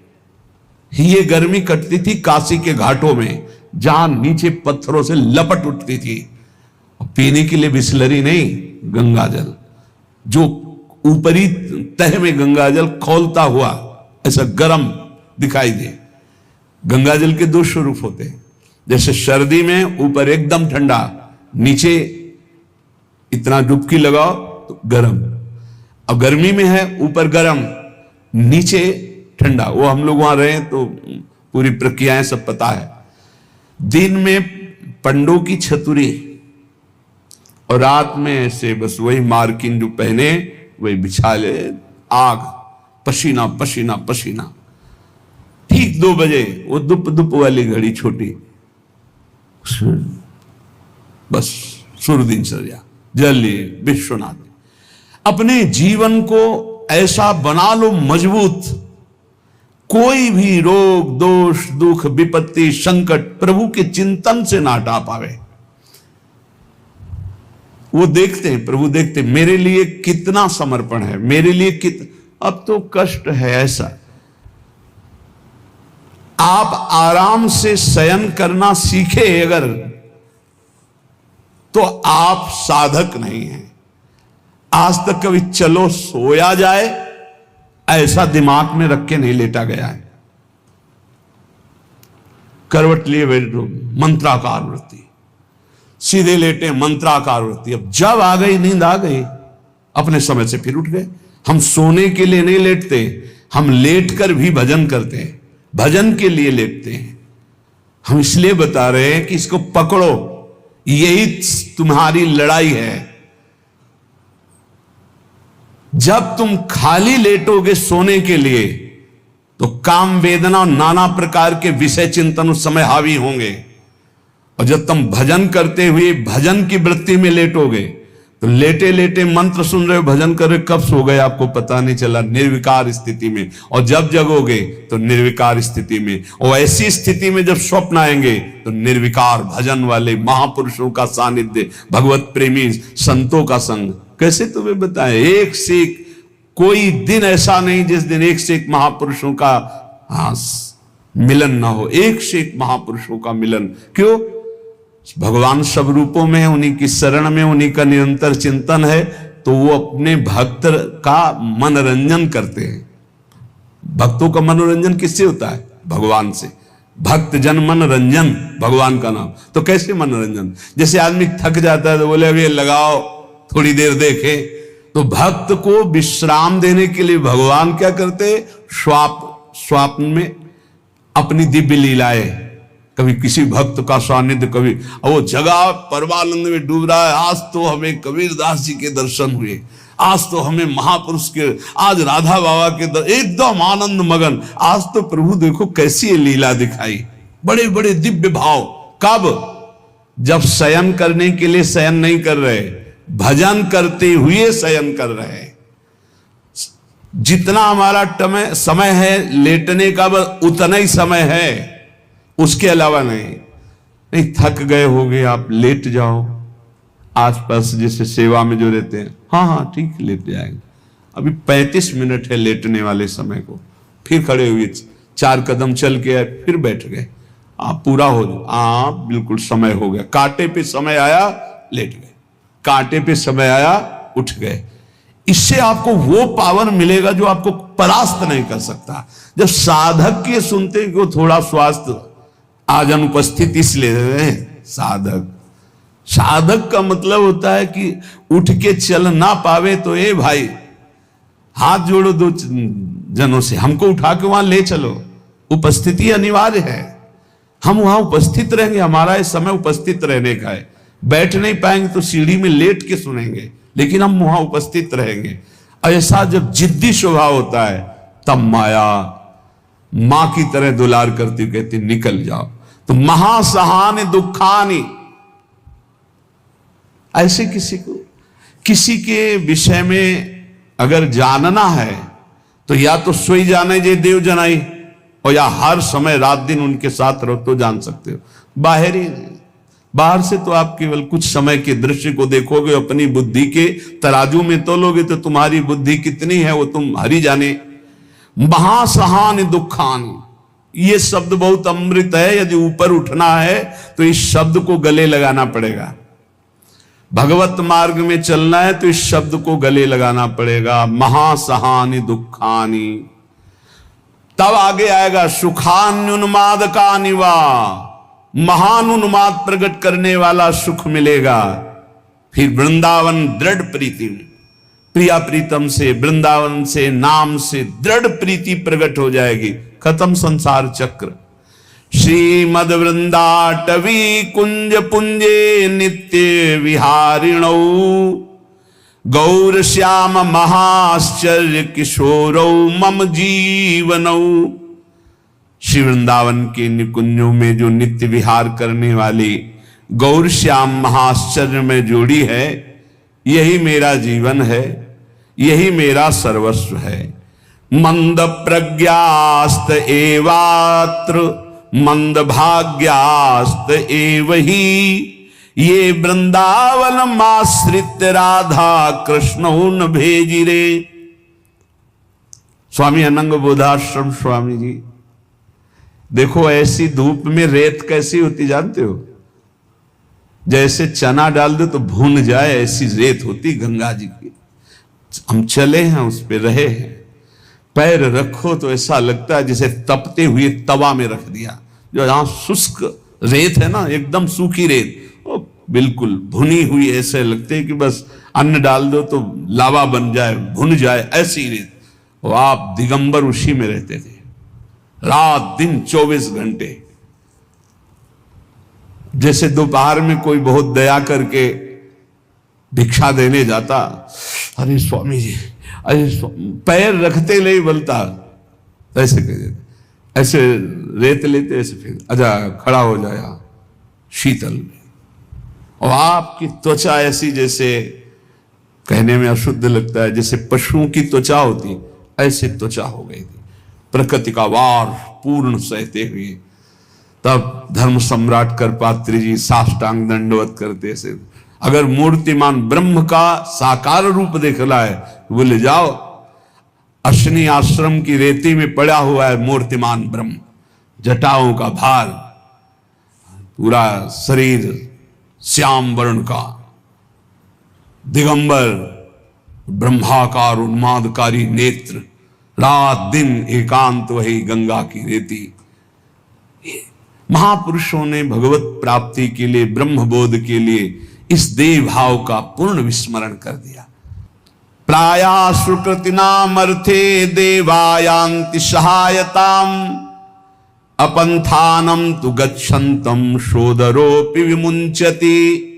ये गर्मी कटती थी काशी के घाटों में, जहां नीचे पत्थरों से लपट उठती थी। पीने के लिए बिस्लरी नहीं, गंगा जल, जो ऊपरी तह में गंगा जल खौलता हुआ ऐसा गर्म दिखाई दे। गंगा जल के 2 स्वरूप होते हैं। जैसे सर्दी में ऊपर एकदम ठंडा, नीचे इतना डुबकी लगाओ तो गर्म। अब गर्मी में है ऊपर गर्म, नीचे ठंडा। वो हम लोग वहां रहे तो पूरी प्रक्रियाएं सब पता है। दिन में पंडों की छतुरी और रात में ऐसे बस वही मार्किन जो पहने वही बिछा ले, आग, पसीना पसीना पसीना। ठीक 2 बजे वो दुप दुप वाली घड़ी छोटी, बस सूर्य दिनचर्या जल लिए। विश्वनाथ, अपने जीवन को ऐसा बना लो मजबूत, कोई भी रोग दोष दुख विपत्ति संकट प्रभु के चिंतन से ना हटा पावे। वो देखते हैं, प्रभु देखते हैं मेरे लिए कितना समर्पण है, मेरे लिए अब तो कष्ट है। ऐसा आप आराम से शयन करना सीखे अगर, तो आप साधक नहीं हैं। आज तक कभी चलो सोया जाए ऐसा दिमाग में रख के नहीं लेटा गया है। करवट लिए बैठो, मंत्राकार वृत्ति, सीधे लेटे मंत्राकार वृत्ति। अब जब आ गई नींद, आ गई, अपने समय से फिर उठ गए। हम सोने के लिए नहीं लेटते, हम लेटकर भी भजन करते हैं, भजन के लिए लेटते हैं। हम इसलिए बता रहे हैं कि इसको पकड़ो, यही तुम्हारी लड़ाई है। जब तुम खाली लेटोगे सोने के लिए तो काम वेदना और नाना प्रकार के विषय चिंतन उस समय हावी होंगे, और जब तुम भजन करते हुए भजन की वृत्ति में लेटोगे तो लेटे लेटे मंत्र सुन रहे हो, भजन कर रहे, कब सो गए आपको पता नहीं चला, निर्विकार स्थिति में। और जब जगोगे तो निर्विकार स्थिति में, और ऐसी स्थिति में जब स्वप्न आएंगे तो निर्विकार भजन वाले महापुरुषों का सानिध्य, भगवत प्रेमी संतों का संग। कैसे तुम्हें बताएं, एक से एक कोई दिन ऐसा नहीं जिस दिन एक से एक महापुरुषों का मिलन ना हो, एक से एक महापुरुषों का मिलन। क्यों? भगवान सब रूपों में है, उन्हीं की शरण में, उन्हीं का निरंतर चिंतन है, तो वो अपने भक्त का मनोरंजन करते हैं। भक्तों का मनोरंजन किससे होता है? भगवान से। भक्त जन मनोरंजन भगवान का नाम। तो कैसे मनोरंजन? जैसे आदमी थक जाता है तो बोले अभी लगाओ थोड़ी देर देखे, तो भक्त को विश्राम देने के लिए भगवान क्या करते? स्वप्न में अपनी दिव्य लीलाएं, कभी किसी भक्त का सानिध्य, कभी वो जगह परमानंद में डूब रहा है, आज तो हमें कबीरदास जी के दर्शन हुए, आज तो हमें महापुरुष के, आज राधा बाबा के एकदम आनंद मगन, आज तो प्रभु देखो कैसी ये लीला दिखाई, बड़े बड़े दिव्य भाव। कब? जब शयन करने के लिए शयन नहीं कर रहे, भजन करते हुए शयन कर रहे। जितना हमारा समय है लेटने का, बस उतना ही समय है, उसके अलावा नहीं। थक गए होगे आप, लेट जाओ। आसपास जैसे सेवा में जो रहते हैं, हाँ ठीक, लेट जाएंगे, अभी 35 मिनट है लेटने वाले समय को। फिर खड़े हुए 4 कदम चल के आए, फिर बैठ गए, आप पूरा हो जाओ, बिल्कुल समय हो गया। कांटे पे समय आया, लेट गए, कांटे पे समय आया, उठ गए। इससे आपको वो पावर मिलेगा जो आपको परास्त नहीं कर सकता। जब साधक के सुनते हैं कि वो थोड़ा स्वास्थ्य आज अनुपस्थित इसलिए, साधक का मतलब होता है कि उठ के चल ना पावे तो ए भाई हाथ जोड़ो 2 जनों से, हमको उठा के वहां ले चलो। उपस्थिति अनिवार्य है, हम वहां उपस्थित रहेंगे, हमारा इस समय उपस्थित रहने का है। बैठ नहीं पाएंगे तो सीढ़ी में लेट के सुनेंगे, लेकिन हम वहां उपस्थित रहेंगे। ऐसा जब जिद्दी स्वभाव होता है तब माया मां की तरह दुलार करती, कहती निकल जाओ। तो महासहानि दुखानि, ऐसे किसी के विषय में अगर जानना है तो या तो सोई जाने जे देव जनाई, और या हर समय रात दिन उनके साथ रहो तो जान सकते हो। बाहर से तो आप केवल कुछ समय के दृश्य को देखोगे, अपनी बुद्धि के तराजू में तोलोगे तो तुम्हारी बुद्धि कितनी है वो तुम हरि जाने। महासहानि दुखानि, ये शब्द बहुत अमृत है। यदि ऊपर उठना है तो इस शब्द को गले लगाना पड़ेगा। भगवत मार्ग में चलना है तो इस शब्द को गले लगाना पड़ेगा। महासहानि दुखानि। तब आगे आएगा सुखान्युन्माद का निवा, महान उन्माद प्रकट करने वाला सुख मिलेगा। फिर वृंदावन दृढ़ प्रीति, प्रिया प्रीतम से, वृंदावन से, नाम से दृढ़ प्रीति प्रकट हो जाएगी। खत्म संसार चक्र। श्रीमद वृंदाटवी कुंज पुंजे नित्य विहारिणौ, गौर श्याम महाश्चर्य किशोरौ मम जीवनौ। श्री वृंदावन के निकुंजों में जो नित्य विहार करने वाली गौर श्याम महाश्चर्य में जोड़ी है, यही मेरा जीवन है, यही मेरा सर्वस्व है। मंद प्रज्ञास्त एवात्र मंद भाग्यास्त एव ही, ये वृंदावन माश्रित राधा कृष्ण न भेजी रे। स्वामी अनंग बोधाश्रम स्वामी जी, देखो ऐसी धूप में रेत कैसी होती जानते हो? जैसे चना डाल दो तो भून जाए, ऐसी रेत होती गंगा जी की। हम चले हैं, उस पे रहे हैं, पैर रखो तो ऐसा लगता है जैसे तपते हुए तवा में रख दिया, जो यहाँ शुष्क रेत है ना, एकदम सूखी रेत, वो बिल्कुल भुनी हुई, ऐसे लगते है कि बस अन्न डाल दो तो लावा बन जाए, भुन जाए, ऐसी रेत। वो आप दिगंबर उसी में रहते थे, रात दिन 24 घंटे। जैसे दोपहर में कोई बहुत दया करके भिक्षा देने जाता, अरे स्वामी जी, अरे पैर रखते ले बोलता, ऐसे कह देते, ऐसे रेत लेते, ऐसे फिर आजा खड़ा हो जाया शीतल में। और आपकी त्वचा ऐसी, जैसे कहने में अशुद्ध लगता है, जैसे पशुओं की त्वचा होती, ऐसी त्वचा हो गई थी, प्रकृति का वार पूर्ण सहते हुए। तब धर्म सम्राट करपात्री जी साष्टांग दंडवत करते से, अगर मूर्तिमान ब्रह्म का साकार रूप देखना है, बोले जाओ अश्विनी आश्रम की रेती में पड़ा हुआ है मूर्तिमान ब्रह्म, जटाओं का भार, पूरा शरीर श्याम वर्ण का, दिगंबर, ब्रह्माकार उन्मादकारी नेत्र, रात दिन एकांत वही गंगा की रेती। महापुरुषों ने भगवत प्राप्ति के लिए, ब्रह्म बोध के लिए इस देव भाव का पूर्ण विस्मरण कर दिया। प्राया सुकृतिनाम अर्थे देवायांति सहायताम, अपंथानम तु गच्छन्तम शोदरोपि विमुंचति।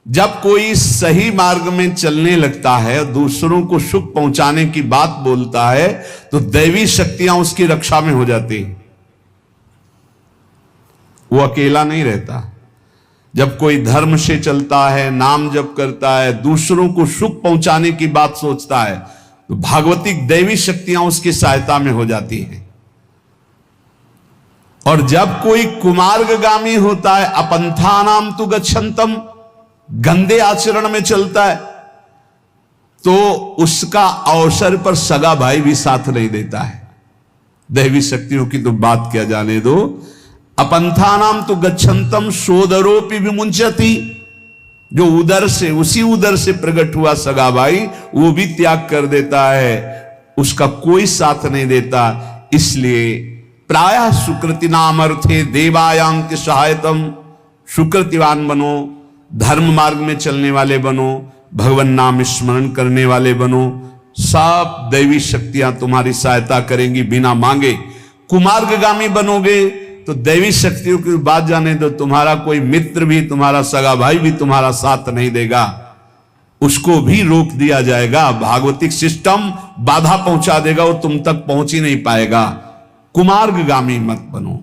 जब कोई सही मार्ग में चलने लगता है, दूसरों को सुख पहुंचाने की बात बोलता है, तो दैवी शक्तियां उसकी रक्षा में हो जाती हैं। वो अकेला नहीं रहता। जब कोई धर्म से चलता है, नाम जप करता है, दूसरों को सुख पहुंचाने की बात सोचता है, तो भागवतिक दैवी शक्तियां उसकी सहायता में हो जाती हैं। और जब कोई कुमार्गगामी होता है, अपंथानाम तु गच्छन्तम, गंदे आचरण में चलता है, तो उसका अवसर पर सगा भाई भी साथ नहीं देता है। दैवी शक्तियों की तो बात क्या जाने दो। अपंथानाम तो गच्छन्तम सोदरोपि विमुंचति, जो उदर से, उसी उदर से प्रकट हुआ सगा भाई, वो भी त्याग कर देता है, उसका कोई साथ नहीं देता। इसलिए प्रायः सुकृति नाम अर्थे देवायांति सहायतम, सुकृतिवान बनो, धर्म मार्ग में चलने वाले बनो, भगवान नाम स्मरण करने वाले बनो, सब दैवी शक्तियां तुम्हारी सहायता करेंगी बिना मांगे। कुमार्गगामी बनोगे तो दैवी शक्तियों की बात जाने दो, तुम्हारा कोई मित्र भी, तुम्हारा सगा भाई भी तुम्हारा साथ नहीं देगा, उसको भी रोक दिया जाएगा। भागवतिक सिस्टम बाधा पहुंचा देगा, वो तुम तक पहुंच ही नहीं पाएगा। कुमार्गगामी मत बनो।